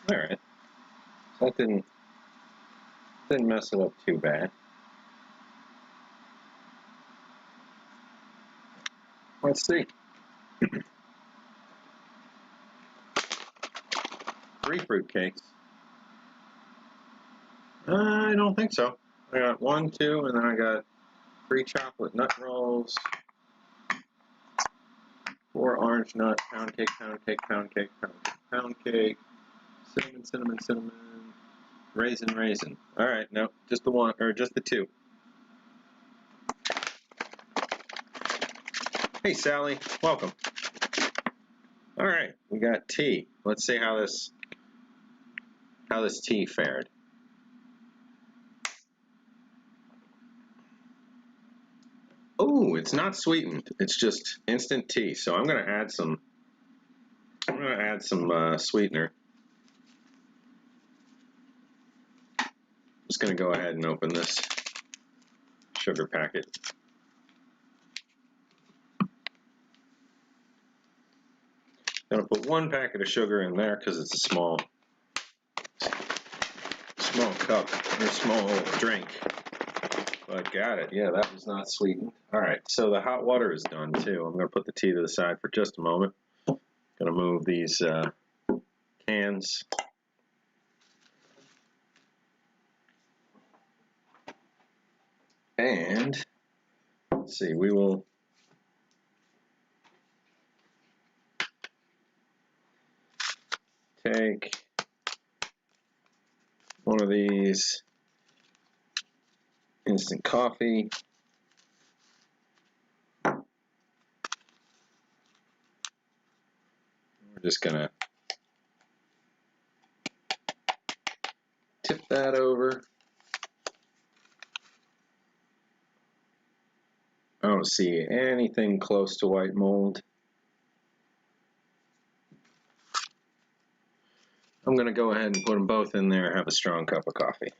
All right, so that didn't mess it up too bad. Let's see. 3 fruit cakes. I don't think so. I got 1, 2, and then I got 3 chocolate nut rolls, 4 orange nut, pound cake, pound cake, pound cake, pound cake, pound cake, cinnamon, cinnamon, cinnamon, raisin, raisin. All right, no, just the 1, or just the 2. Hey, Sally, welcome. All right, we got tea. Let's see how this tea fared. Oh, it's not sweetened. It's just instant tea. So I'm going to add some sweetener. Just going to go ahead and open this sugar packet. I'm going to put 1 packet of sugar in there because it's a small cup or small drink. But got it. Yeah, that was not sweetened. All right, so the hot water is done too. I'm going to put the tea to the side for just a moment. Going to move these cans. And let's see, we will take one of these instant coffee. We're just gonna tip that over. I don't see anything close to white mold. I'm gonna go ahead and put them both in there, have a strong cup of coffee.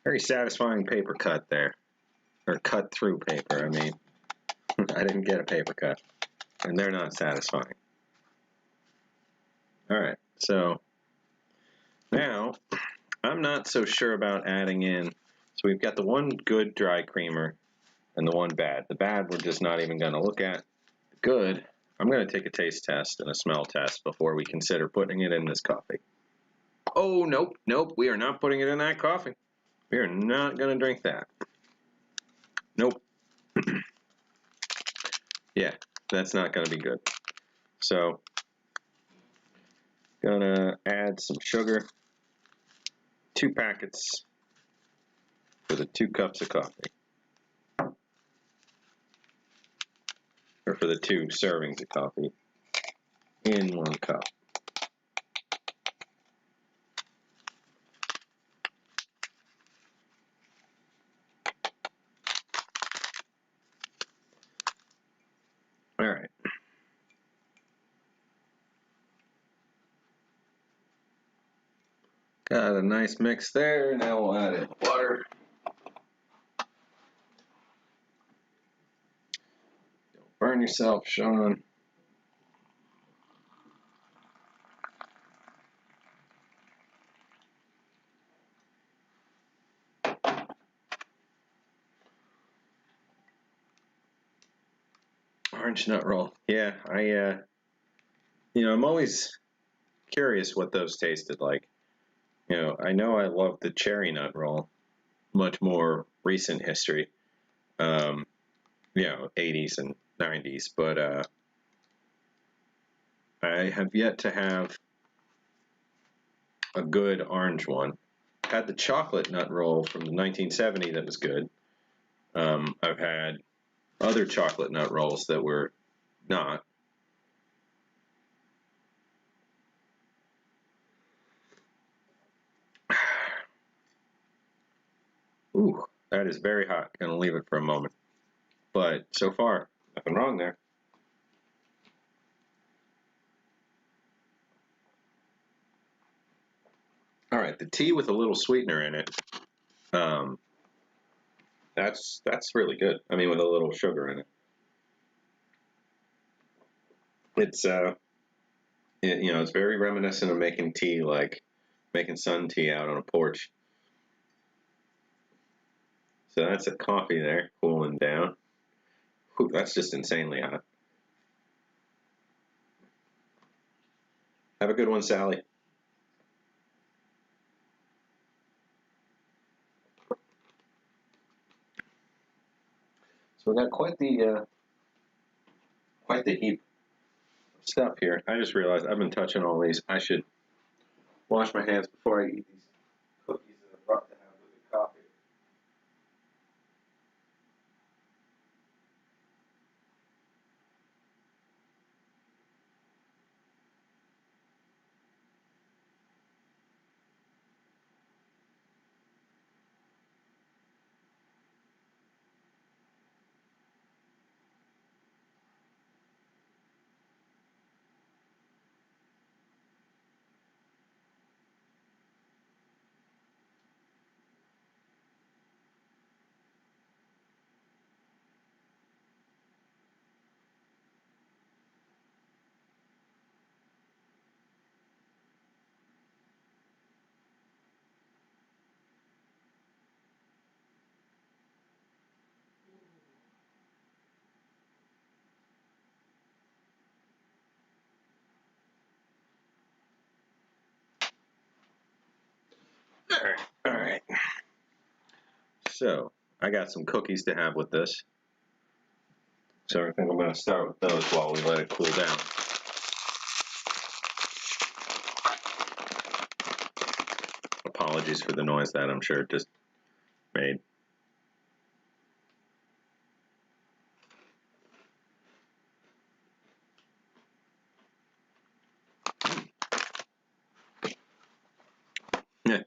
Very satisfying paper cut there. Or cut through paper, I mean. I didn't get a paper cut. And they're not satisfying. Alright, so now I'm not so sure about adding in. So we've got the one good dry creamer and the one bad. The bad we're just not even going to look at. The good, I'm going to take a taste test and a smell test before we consider putting it in this coffee. Oh, nope, nope, we are not putting it in that coffee. We are not going to drink that. Nope. Yeah, that's not going to be good. So, gonna add some sugar. 2 packets for the 2 cups of coffee. Or for the 2 servings of coffee in 1 cup. All right. Got a nice mix there. Now we'll add in water. Don't burn yourself, Sean. Orange nut roll. Yeah, I'm always curious what those tasted like. I know I love the cherry nut roll, much more recent history, 80s and 90s, but I have yet to have a good orange one. Had the chocolate nut roll from the 1970 that was good. I've had other chocolate nut rolls that were not. Ooh, that is very hot. Gonna leave it for a moment. But so far, nothing wrong there. All right, the tea with a little sweetener in it. That's really good. I mean, with a little sugar in it. It's it's very reminiscent of making tea, like making sun tea out on a porch. So that's a coffee there, cooling down. Whew, that's just insanely hot. Have a good one, Sally. So we got quite the heap of stuff here. I just realized I've been touching all these. I should wash my hands before I eat these cookies that I'm about to have with the coffee. All right. So I got some cookies to have with this. So I think I'm going to start with those while we let it cool down. Apologies for the noise that I'm sure it just made. Yeah,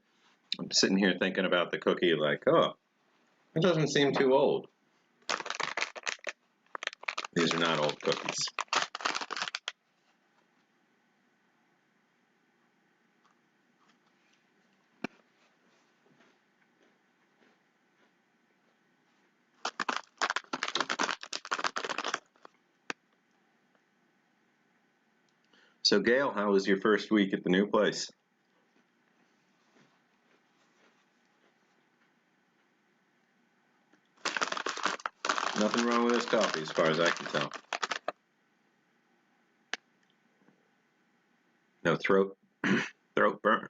I'm sitting here thinking about the cookie like, oh, it doesn't seem too old. These are not old cookies. So Gail, how was your first week at the new place? Nothing wrong with this coffee as far as I can tell. No throat burn.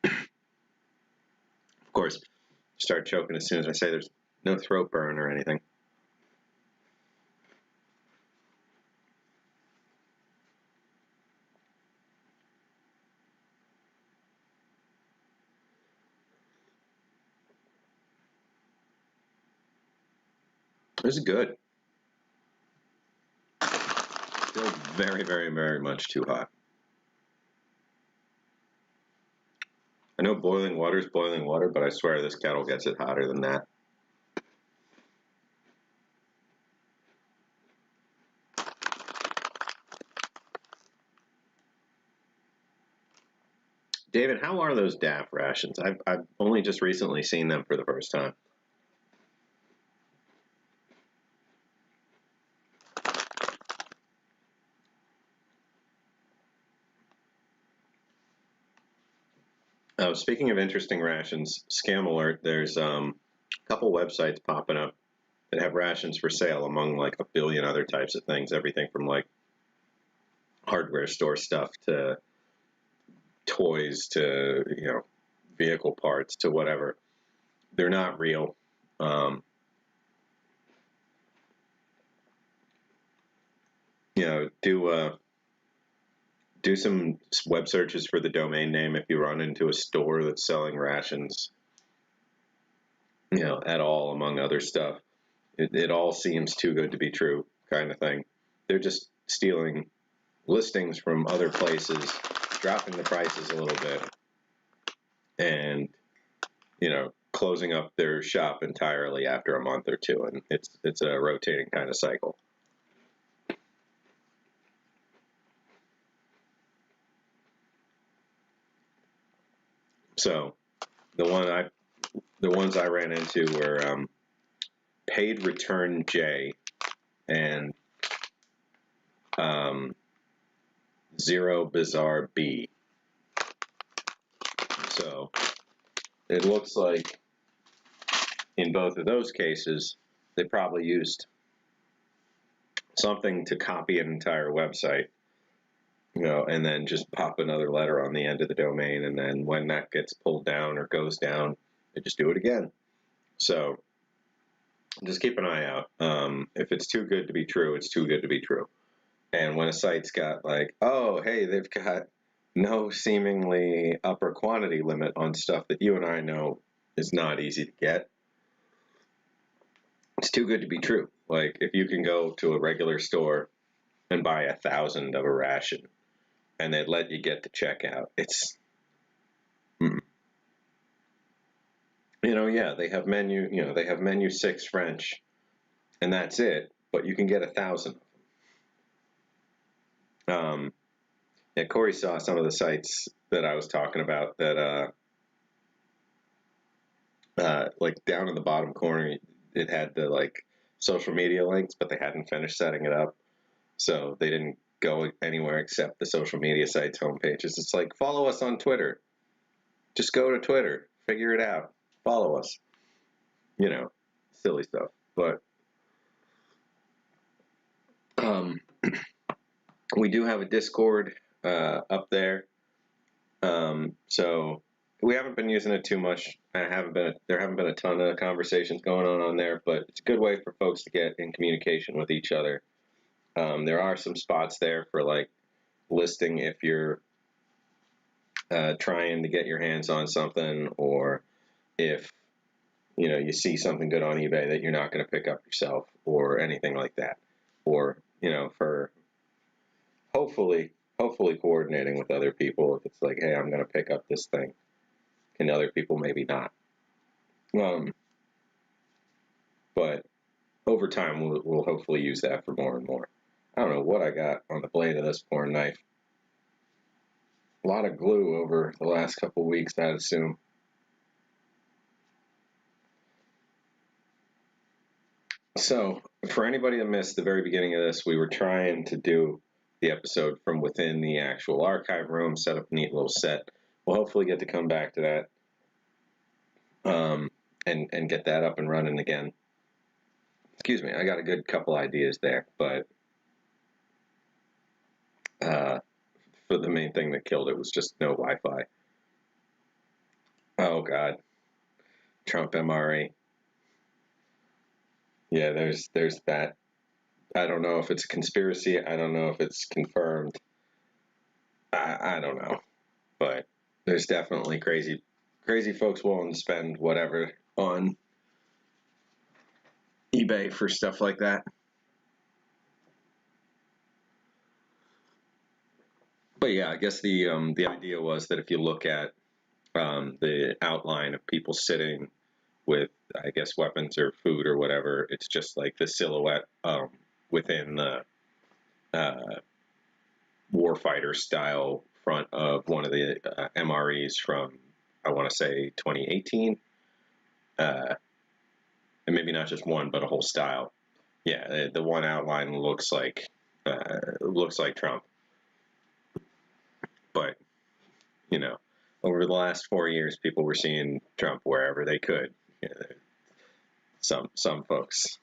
Of course, start choking as soon as I say there's no throat burn or anything. This is good. Still very, very, very much too hot. I know boiling water is boiling water, but I swear this kettle gets it hotter than that. David, how are those DAF rations? I've only just recently seen them for the first time. Speaking of interesting rations, scam alert, there's a couple websites popping up that have rations for sale among like a billion other types of things, everything from like hardware store stuff to toys to, vehicle parts to whatever. They're not real. Do some web searches for the domain name if you run into a store that's selling rations, at all, among other stuff. It all seems too good to be true, kind of thing. They're just stealing listings from other places, dropping the prices a little bit, and closing up their shop entirely after a month or two, and it's a rotating kind of cycle. So the ones I ran into were Paid Return J and Zero Bizarre B. So it looks like in both of those cases, they probably used something to copy an entire website, and then just pop another letter on the end of the domain, and then when that gets pulled down or goes down, they just do it again. So just keep an eye out. If it's too good to be true, it's too good to be true. And when a site's got like, oh, hey, they've got no seemingly upper quantity limit on stuff that you and I know is not easy to get, it's too good to be true. Like, if you can go to a regular store and buy 1,000 of a ration and they'd let you get to checkout, it's, yeah, they have menu 6 French and that's it, but you can get 1,000 of them. Yeah, Corey saw some of the sites that I was talking about that, like down in the bottom corner, it had the like social media links, but they hadn't finished setting it up. So they didn't go anywhere except the social media sites' homepages. It's like, follow us on Twitter. Just go to Twitter. Figure it out. Follow us. Silly stuff. But we do have a Discord up there. So we haven't been using it too much. There haven't been a ton of conversations going on there, but it's a good way for folks to get in communication with each other. There are some spots there for like listing if you're trying to get your hands on something, or if you see something good on eBay that you're not going to pick up yourself, or anything like that, or for hopefully coordinating with other people. If it's like, hey, I'm going to pick up this thing, and other people maybe not. But over time, we'll hopefully use that for more and more. I don't know what I got on the blade of this porn knife. A lot of glue over the last couple of weeks, I'd assume. So, for anybody that missed the very beginning of this, we were trying to do the episode from within the actual archive room, set up a neat little set. We'll hopefully get to come back to that and get that up and running again. Excuse me, I got a good couple ideas there, but for the main thing that killed it was just no Wi-Fi. Oh, God. Trump MRE. Yeah, there's that. I don't know if it's a conspiracy. I don't know if it's confirmed. I don't know. But there's definitely crazy folks willing to spend whatever on eBay for stuff like that. But yeah, I guess the idea was that if you look at the outline of people sitting with, I guess, weapons or food or whatever, it's just like the silhouette within the warfighter style front of one of the MREs from, I want to say, 2018. And maybe not just one, but a whole style. Yeah, the one outline looks like Trump. But, over the last 4 years, people were seeing Trump wherever they could. Some folks.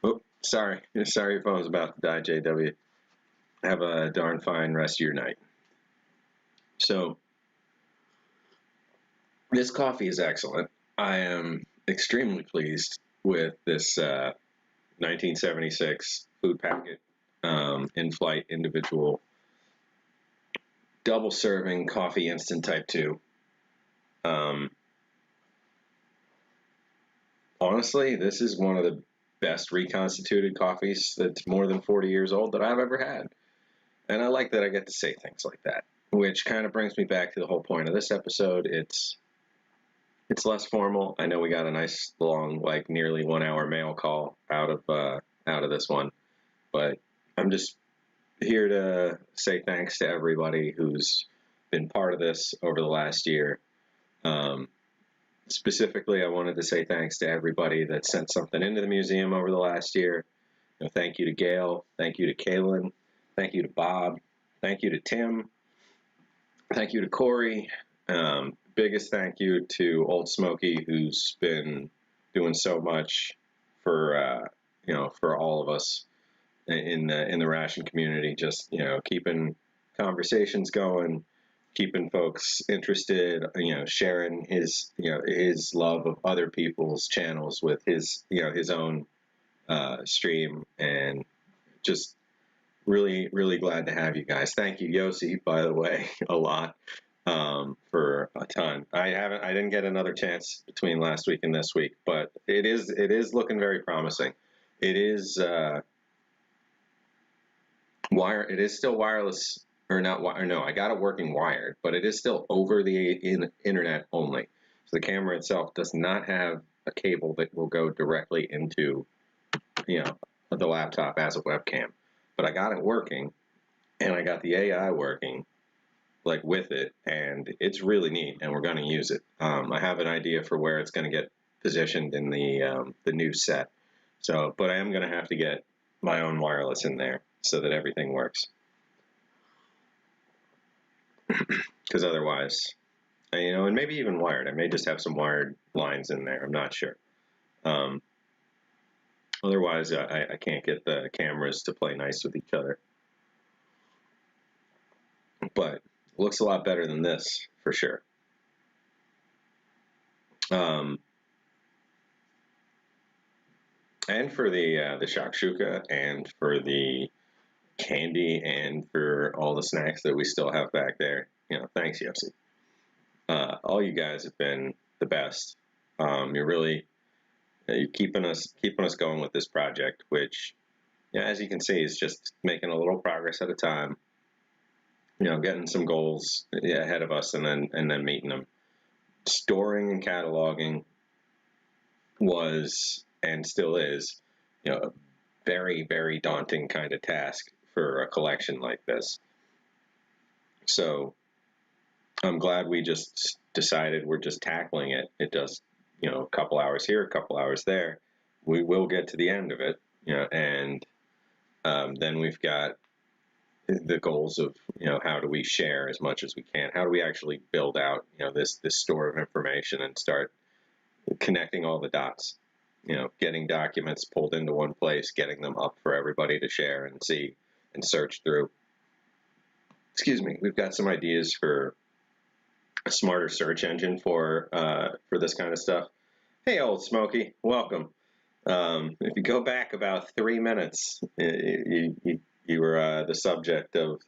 Oh, sorry your phone's about to die, JW. Have a darn fine rest of your night. So, this coffee is excellent. I am extremely pleased with this 1976 food packet in-flight individual double serving coffee instant type 2. Honestly, this is one of the best reconstituted coffees that's more than 40 years old that I've ever had. And I like that I get to say things like that, which kind of brings me back to the whole point of this episode. It's less formal. I know we got a nice long, like nearly 1 hour mail call out of this one, but I'm just here to say thanks to everybody who's been part of this over the last year. Specifically, I wanted to say thanks to everybody that sent something into the museum over the last year. Thank you to Gail. Thank you to Kaylin. Thank you to Bob. Thank you to Tim. Thank you to Corey. Biggest thank you to Old Smokey, who's been doing so much for for all of us in the Ration community. Just keeping conversations going, keeping folks interested. Sharing his his love of other people's channels with his his own stream, and just really glad to have you guys. Thank you, Yossi, by the way, a lot. For a ton. I didn't get another chance between last week and this week, but it is looking very promising. It is it is still wireless, or not no, I got it working wired, but it is still over the internet only. So the camera itself does not have a cable that will go directly into the laptop as a webcam. But I got it working, and I got the AI working like with it, and it's really neat, and we're going to use it. I have an idea for where it's going to get positioned in the new set. So, but I am going to have to get my own wireless in there so that everything works. Because otherwise, and maybe even wired. I may just have some wired lines in there. I'm not sure. Otherwise, I can't get the cameras to play nice with each other. But it looks a lot better than this, for sure. And for the shakshuka, and for the candy, and for all the snacks that we still have back there. Thanks, Yossi. All you guys have been the best. You're keeping us going with this project, which, as you can see, is just making a little progress at a time. Getting some goals ahead of us, and then meeting them. Storing and cataloging was, and still is, a very, very daunting kind of task for a collection like this. So I'm glad we just decided we're just tackling it. It does, a couple hours here, a couple hours there. We will get to the end of it, and then we've got the goals of, how do we share as much as we can? How do we actually build out, this store of information and start connecting all the dots? Getting documents pulled into one place, getting them up for everybody to share and see and search through. Excuse me. We've got some ideas for a smarter search engine for this kind of stuff. Hey, old Smokey, welcome. If you go back about 3 minutes, you were the subject of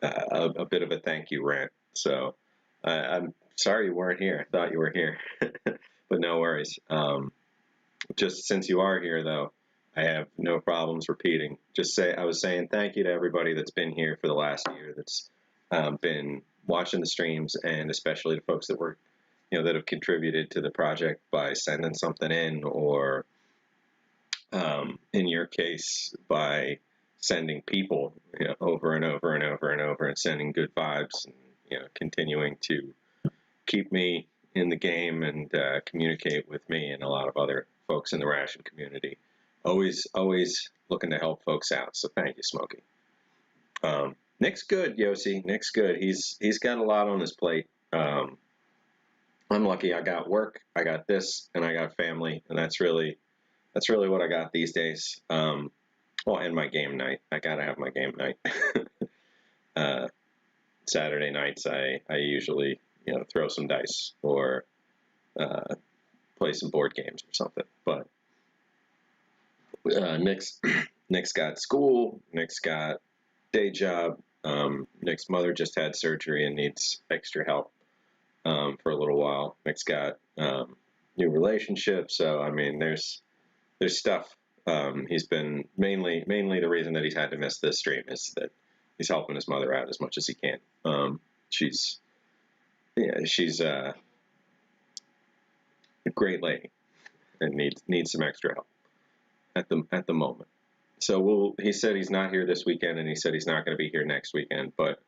a bit of a thank you rant. So I'm sorry you weren't here. I thought you were here, but no worries. Just since you are here, though, I have no problems repeating. I was saying thank you to everybody that's been here for the last year, that's been watching the streams, and especially the folks that were, that have contributed to the project by sending something in, or in your case, by sending people, over and over and over and over, and sending good vibes, and continuing to keep me in the game and communicate with me and a lot of other folks in the Ration community. Always looking to help folks out. So thank you, Smokey. Nick's good, Yossi. Nick's good. He's got a lot on his plate. I'm lucky. I got work, I got this, and I got family, and that's really what I got these days. Well, and my game night. I gotta have my game night. Saturday nights, I usually throw some dice, or play some board games or something. But Nick's got school. Nick's got day job. Nick's mother just had surgery and needs extra help for a little while. Nick's got new relationships. So I mean, there's stuff. He's been mainly the reason that he's had to miss this stream is that he's helping his mother out as much as he can. She's a great lady and needs some extra help at the moment. So he said he's not here this weekend, and he said he's not going to be here next weekend, but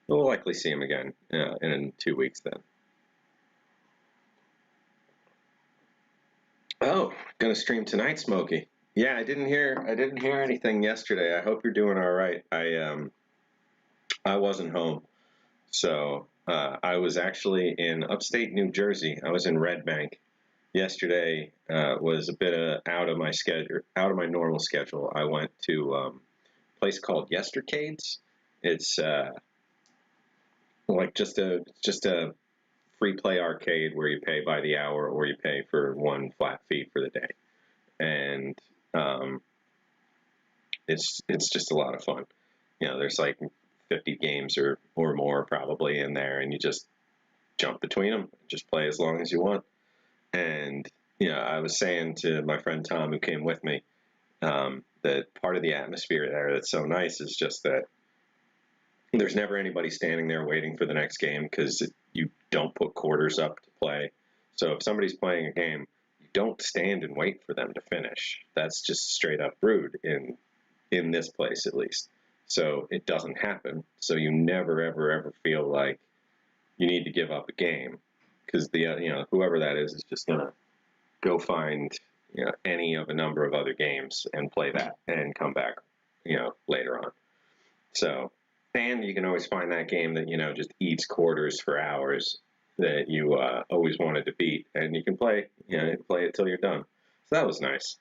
we'll likely see him again in 2 weeks then. Oh, gonna stream tonight, Smokey. Yeah, I didn't hear anything yesterday. I hope you're doing all right. I wasn't home, so I was actually in upstate New Jersey. I was in Red Bank. Yesterday was a bit out of my normal schedule. I went to a place called Yestercades. It's like just a free play arcade where you pay by the hour, or you pay for one flat fee for the day, and it's just a lot of fun. There's like 50 games or more probably in there, and you just jump between them, just play as long as you want. And I was saying to my friend Tom, who came with me, that part of the atmosphere there that's so nice is just that there's never anybody standing there waiting for the next game, because you don't put quarters up to play. So if somebody's playing a game, you don't stand and wait for them to finish. That's just straight up rude in this place, at least. So it doesn't happen. So you never, ever feel like you need to give up a game, because whoever that is just gonna go find any of a number of other games and play that and come back later on. So, and you can always find that game that just eats quarters for hours that you always wanted to beat, and you can play play it till you're done. that was nice.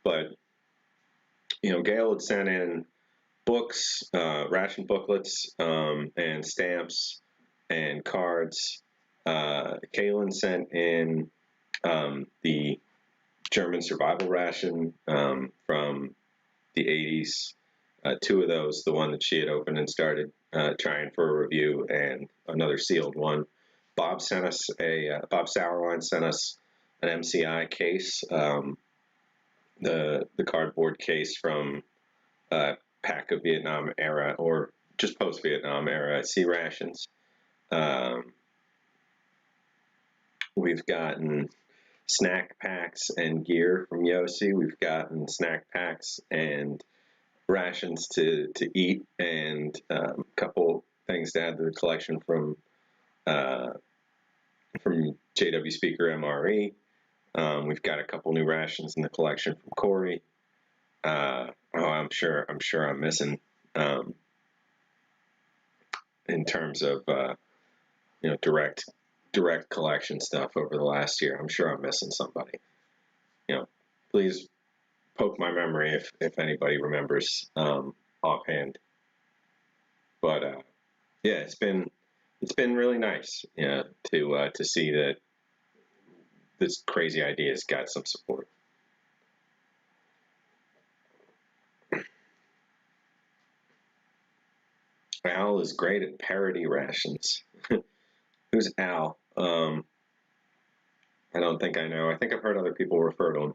But Gail had sent in books, ration booklets, and stamps and cards. Kaylin sent in the German survival ration from the 80s. Two of those, the one that she had opened and started trying for a review, and another sealed one. Bob Sauerwein sent us an MCI case, the cardboard case from pack of Vietnam era, or just post Vietnam era C rations. We've gotten snack packs and gear from Yossi. We've gotten snack packs and rations to eat, and a couple things to add to the collection from JW Speaker MRE. We've got a couple new rations in the collection from Corey. I'm sure I'm missing in terms of direct collection stuff over the last year. I'm sure I'm missing somebody. Please poke my memory if anybody remembers offhand. But yeah, it's been really nice, to see that this crazy idea has got some support. Al is great at parody rations. Who's Al? I don't think I know. I think I've heard other people refer to him.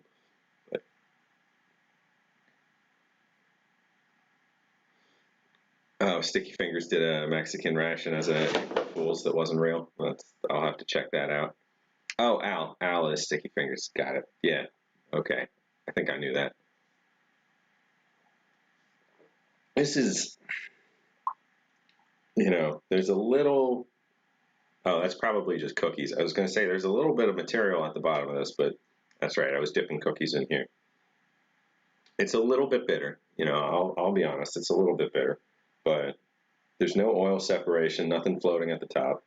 Oh, Sticky Fingers did a Mexican ration as a Fools that wasn't real. I'll have to check that out. Oh, Al is Sticky Fingers. Got it. Yeah. Okay. I think I knew that. This is, there's a little. Oh, that's probably just cookies. I was going to say there's a little bit of material at the bottom of this, but that's right. I was dipping cookies in here. It's a little bit bitter. I'll be honest. It's a little bit bitter, but there's no oil separation, nothing floating at the top.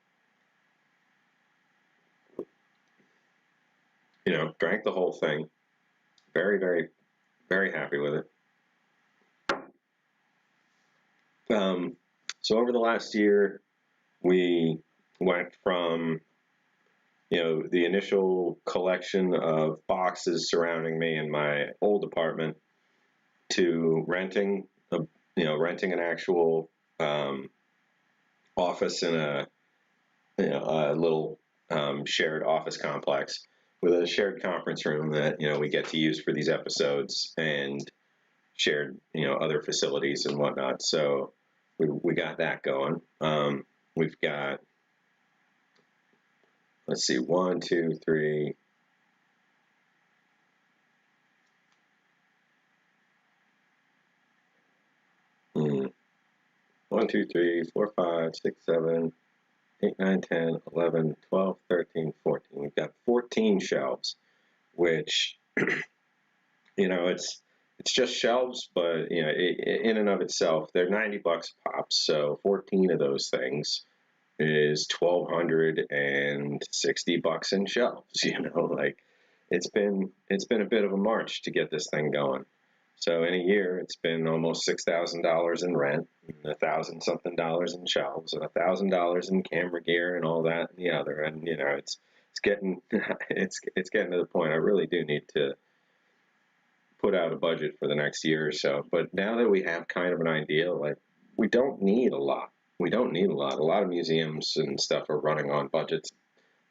Drank the whole thing. Very, very, very happy with it. So over the last year, we went from, the initial collection of boxes surrounding me in my old apartment to renting an actual office in a little shared office complex with a shared conference room that we get to use for these episodes, and shared other facilities and whatnot. So we got that going. We've got, let's see, 1, 2, 3. 1, 2, 3, 4, 5, 6, 7, 8, 9, 10, 11, 12, 13, 14. We've got 14 shelves, which, it's just shelves, but in and of itself, they're $90 a pop. So 14 of those things is $1,260 in shelves. It's been a bit of a march to get this thing going. So in a year, it's been almost $6,000 in rent, $1,000 something in shelves, and $1,000 in camera gear and all that and the other. And it's getting it's getting to the point I really do need to put out a budget for the next year or so. But now that we have kind of an idea, we don't need a lot. We don't need a lot. A lot of museums and stuff are running on budgets,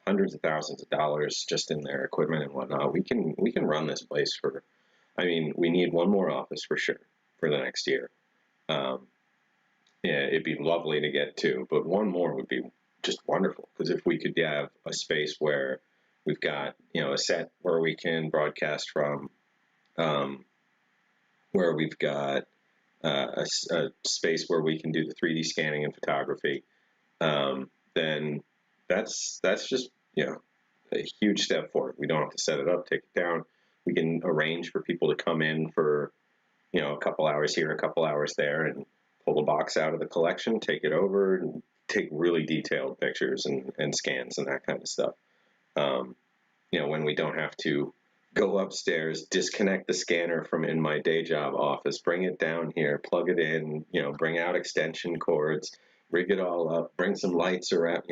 hundreds of thousands of dollars just in their equipment and whatnot. We can run this place for. We need one more office for sure for the next year. Yeah, it'd be lovely to get two, but one more would be just wonderful, because if we could have a space where we've got, a set where we can broadcast from, where we've got a space where we can do the 3D scanning and photography, then that's just, a huge step forward. We don't have to set it up, take it down. We can arrange for people to come in for, a couple hours here, a couple hours there, and pull the box out of the collection, take it over, and take really detailed pictures and scans and that kind of stuff. When we don't have to go upstairs, disconnect the scanner from in my day job office, bring it down here, plug it in, bring out extension cords, rig it all up, bring some lights around,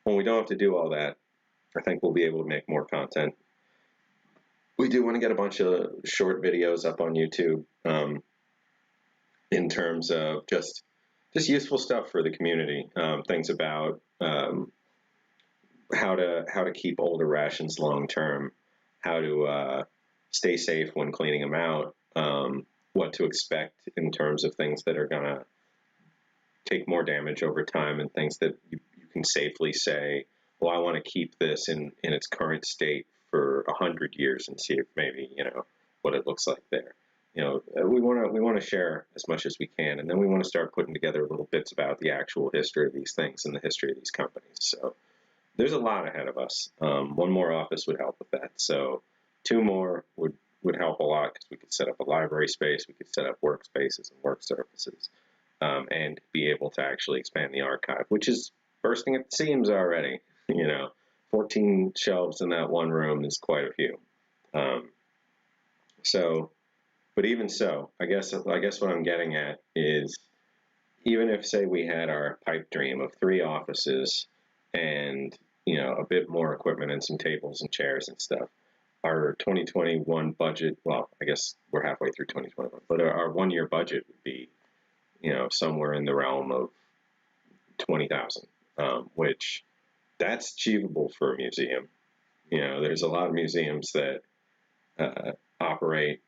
when we don't have to do all that, I think we'll be able to make more content. We do want to get a bunch of short videos up on YouTube in terms of just useful stuff for the community, things about how to keep older rations long term, how to stay safe when cleaning them out, what to expect in terms of things that are going to take more damage over time, and things that you can safely say, well, I want to keep this in its current state for 100 years and see if maybe, what it looks like there. We want to share as much as we can, and then we want to start putting together little bits about the actual history of these things and the history of these companies. So there's a lot ahead of us. One more office would help with that. So 2 more would help a lot, because we could set up a library space, we could set up workspaces and work surfaces, and be able to actually expand the archive, which is bursting at the seams already. 14 shelves in that one room is quite a few. But even so, I guess what I'm getting at is, even if, say, we had our pipe dream of 3 offices and a bit more equipment and some tables and chairs and stuff, our 2021 budget, well, I guess we're halfway through 2021, but our 1-year budget would be, somewhere in the realm of $20,000, which that's achievable for a museum. There's a lot of museums that operate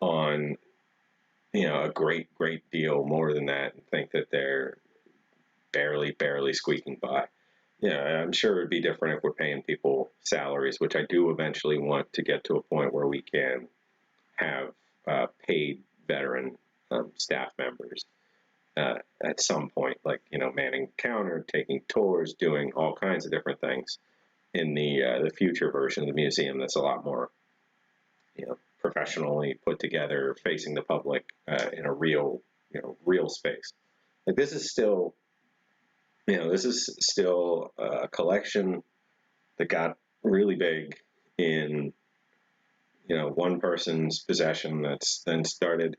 on, a great deal more than that, and think that they're barely squeaking by. I'm sure it would be different if we're paying people salaries, which I do eventually want to get to a point where we can have paid veteran staff members at some point, like, manning the counter, taking tours, doing all kinds of different things in the future version of the museum that's a lot more, professionally put together, facing the public in a real space. Like, this is still a collection that got really big in, one person's possession, that's then started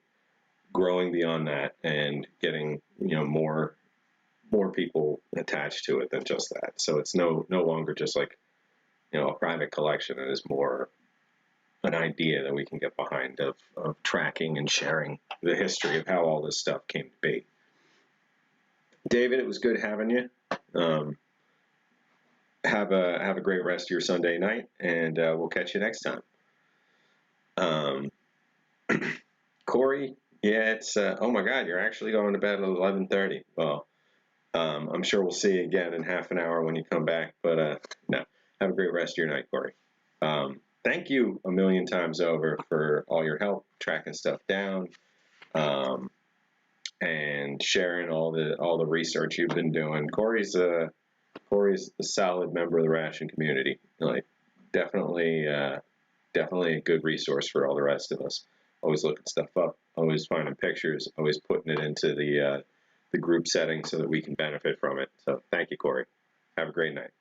growing beyond that and getting, more people attached to it than just that. So it's no longer just like, a private collection. It is more an idea that we can get behind of tracking and sharing the history of how all this stuff came to be. David, it was good having you. Have a great rest of your Sunday night, and we'll catch you next time. Corey, yeah, it's oh my God, you're actually going to bed at 11:30. Well, I'm sure we'll see you again in half an hour when you come back. But no, have a great rest of your night, Corey. Thank you a million times over for all your help tracking stuff down, and sharing all the research you've been doing. Corey's a solid member of the Ration community. Like, definitely a good resource for all the rest of us. Always looking stuff up, always finding pictures, always putting it into the group setting so that we can benefit from it. So thank you, Corey. Have a great night.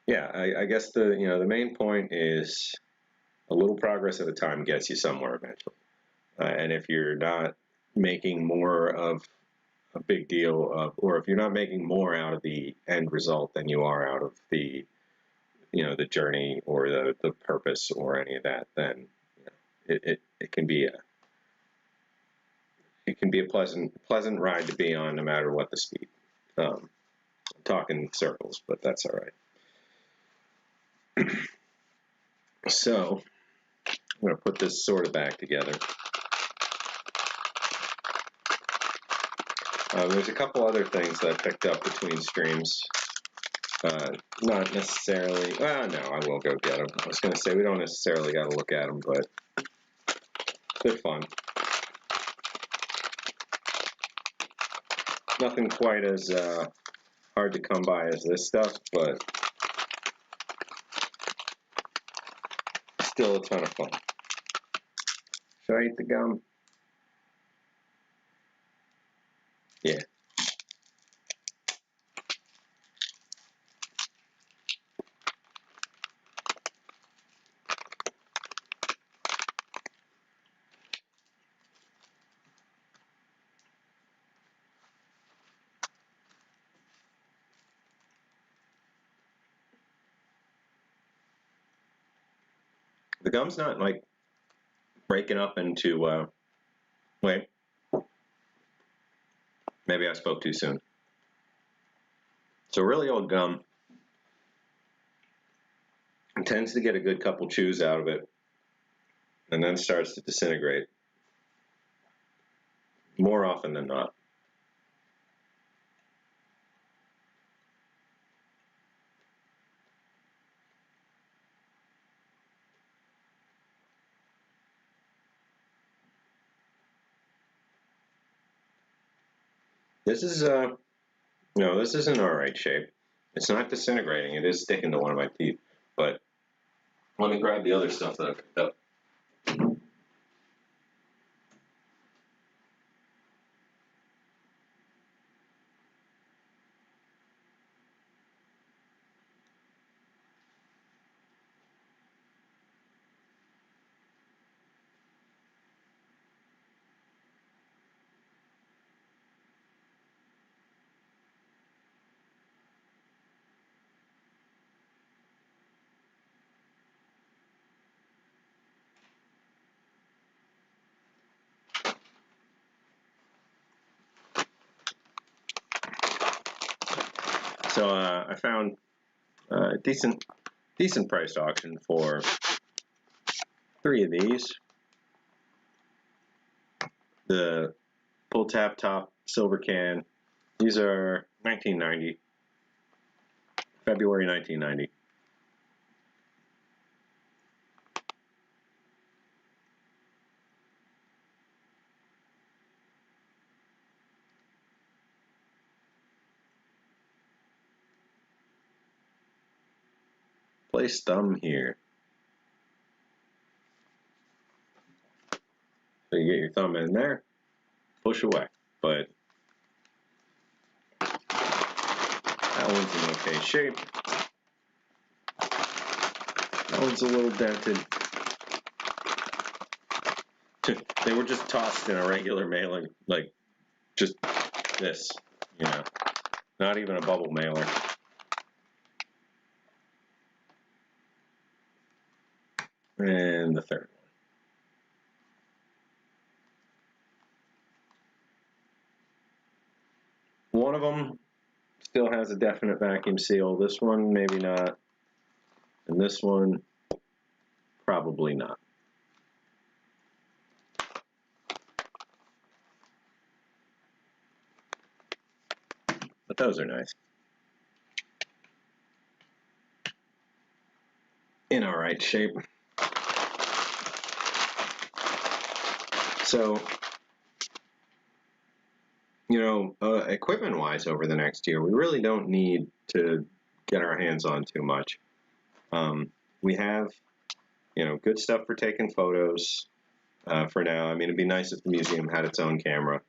Yeah, I guess the main point is, a little progress at a time gets you somewhere eventually. And if you're not making more of a big deal of, or if you're not making more out of the end result than you are out of the journey or the purpose or any of that, then it can be a pleasant ride to be on, no matter what the speed. I'm talking circles, but that's all right. So I'm going to put this sort of back together. There's a couple other things that I picked up between streams. Not necessarily, well, no, I will go get them. I was going to say, we don't necessarily got to look at them, but they're fun. Nothing quite as hard to come by as this stuff, but still a ton of fun. Should I eat the gum? Yeah. The gum's not like breaking up into, wait, maybe I spoke too soon. So really old gum tends to get a good couple chews out of it and then starts to disintegrate more often than not. This is, no, this is in all right shape. It's not disintegrating. It is sticking to one of my teeth. But let me grab the other stuff that I picked up. So I found a decent priced auction for 3 of these. The pull tab top silver can. These are 1990, February 1990. Place thumb here. So you get your thumb in there, push away. But that one's in okay shape. That one's a little dented. They were just tossed in a regular mailing, like just this, you know, not even a bubble mailer. And the third one. One of them still has a definite vacuum seal. This one, maybe not. And this one, probably not. But those are nice. In all right shape. So, you know, equipment-wise over the next year, we really don't need to get our hands on too much. We have, you know, good stuff for taking photos for now. I mean, it'd be nice if the museum had its own camera.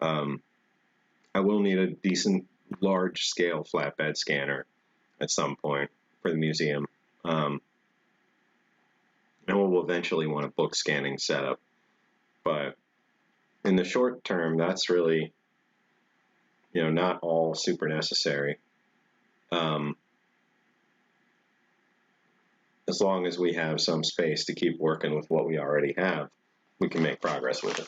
I will need a decent large-scale flatbed scanner at some point for the museum. And we'll eventually want a book scanning setup. But in the short term, that's really, you know, not all super necessary. As long as we have some space to keep working with what we already have, we can make progress with it.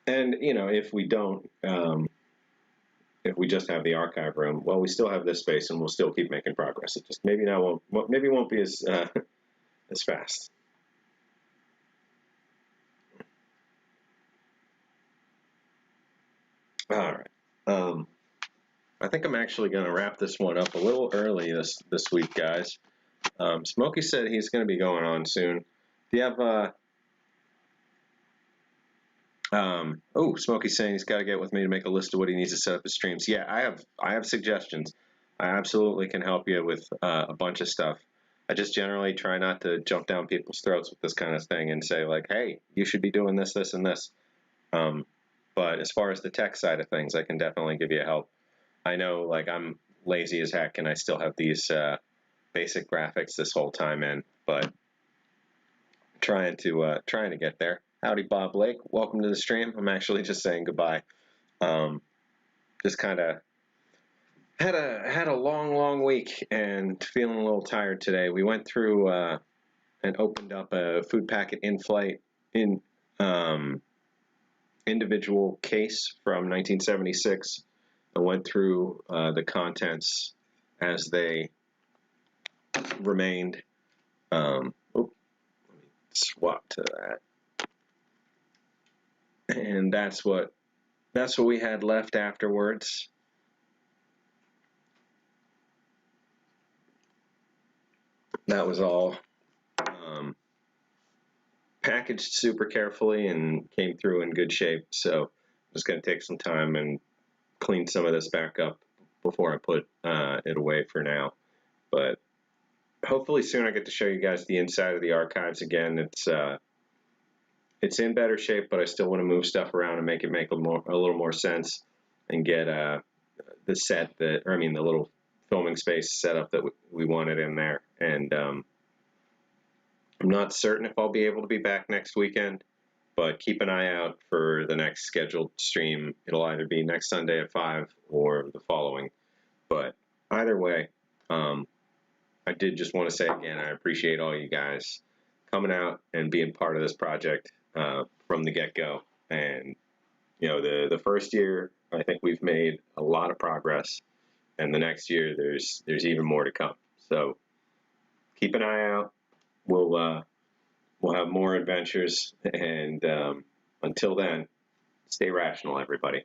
And, you know, if we don't, if we just have the archive room, well, we still have this space and we'll still keep making progress. It just maybe won't be as as fast. All right. I think I'm actually going to wrap this one up a little early this week, guys. Smokey said he's going to be going on soon. Do you have oh, Smokey's saying he's got to get with me to make a list of what he needs to set up his streams. Yeah, I have suggestions. I absolutely can help you with a bunch of stuff. I just generally try not to jump down people's throats with this kind of thing and say like, hey, you should be doing this, this, and this. But But as far as the tech side of things, I can definitely give you a help. I know, like, I'm lazy as heck, and I still have these basic graphics this whole time in, but trying to get there. Howdy, Bob Lake. Welcome to the stream. I'm actually just saying goodbye. Just kind of had a long week and feeling a little tired today. We went through and opened up a food packet in-flight individual case from 1976. I went through the contents as they remained. Let me swap to that, and that's what we had left afterwards. That was all packaged super carefully and came through in good shape. So I'm just going to take some time and clean some of this back up before I put it away for now. But hopefully soon I get to show you guys the inside of the archives again. It's in better shape, but I still want to move stuff around and make a little more sense, and get the set the little filming space set up that we wanted in there. And I'm not certain if I'll be able to be back next weekend, but keep an eye out for the next scheduled stream. It'll either be next Sunday at 5 or the following. But either way, I did just want to say again, I appreciate all you guys coming out and being part of this project from the get-go. And the first year, I think we've made a lot of progress, and the next year there's even more to come. So keep an eye out. We'll have more adventures, and until then, stay rational, everybody.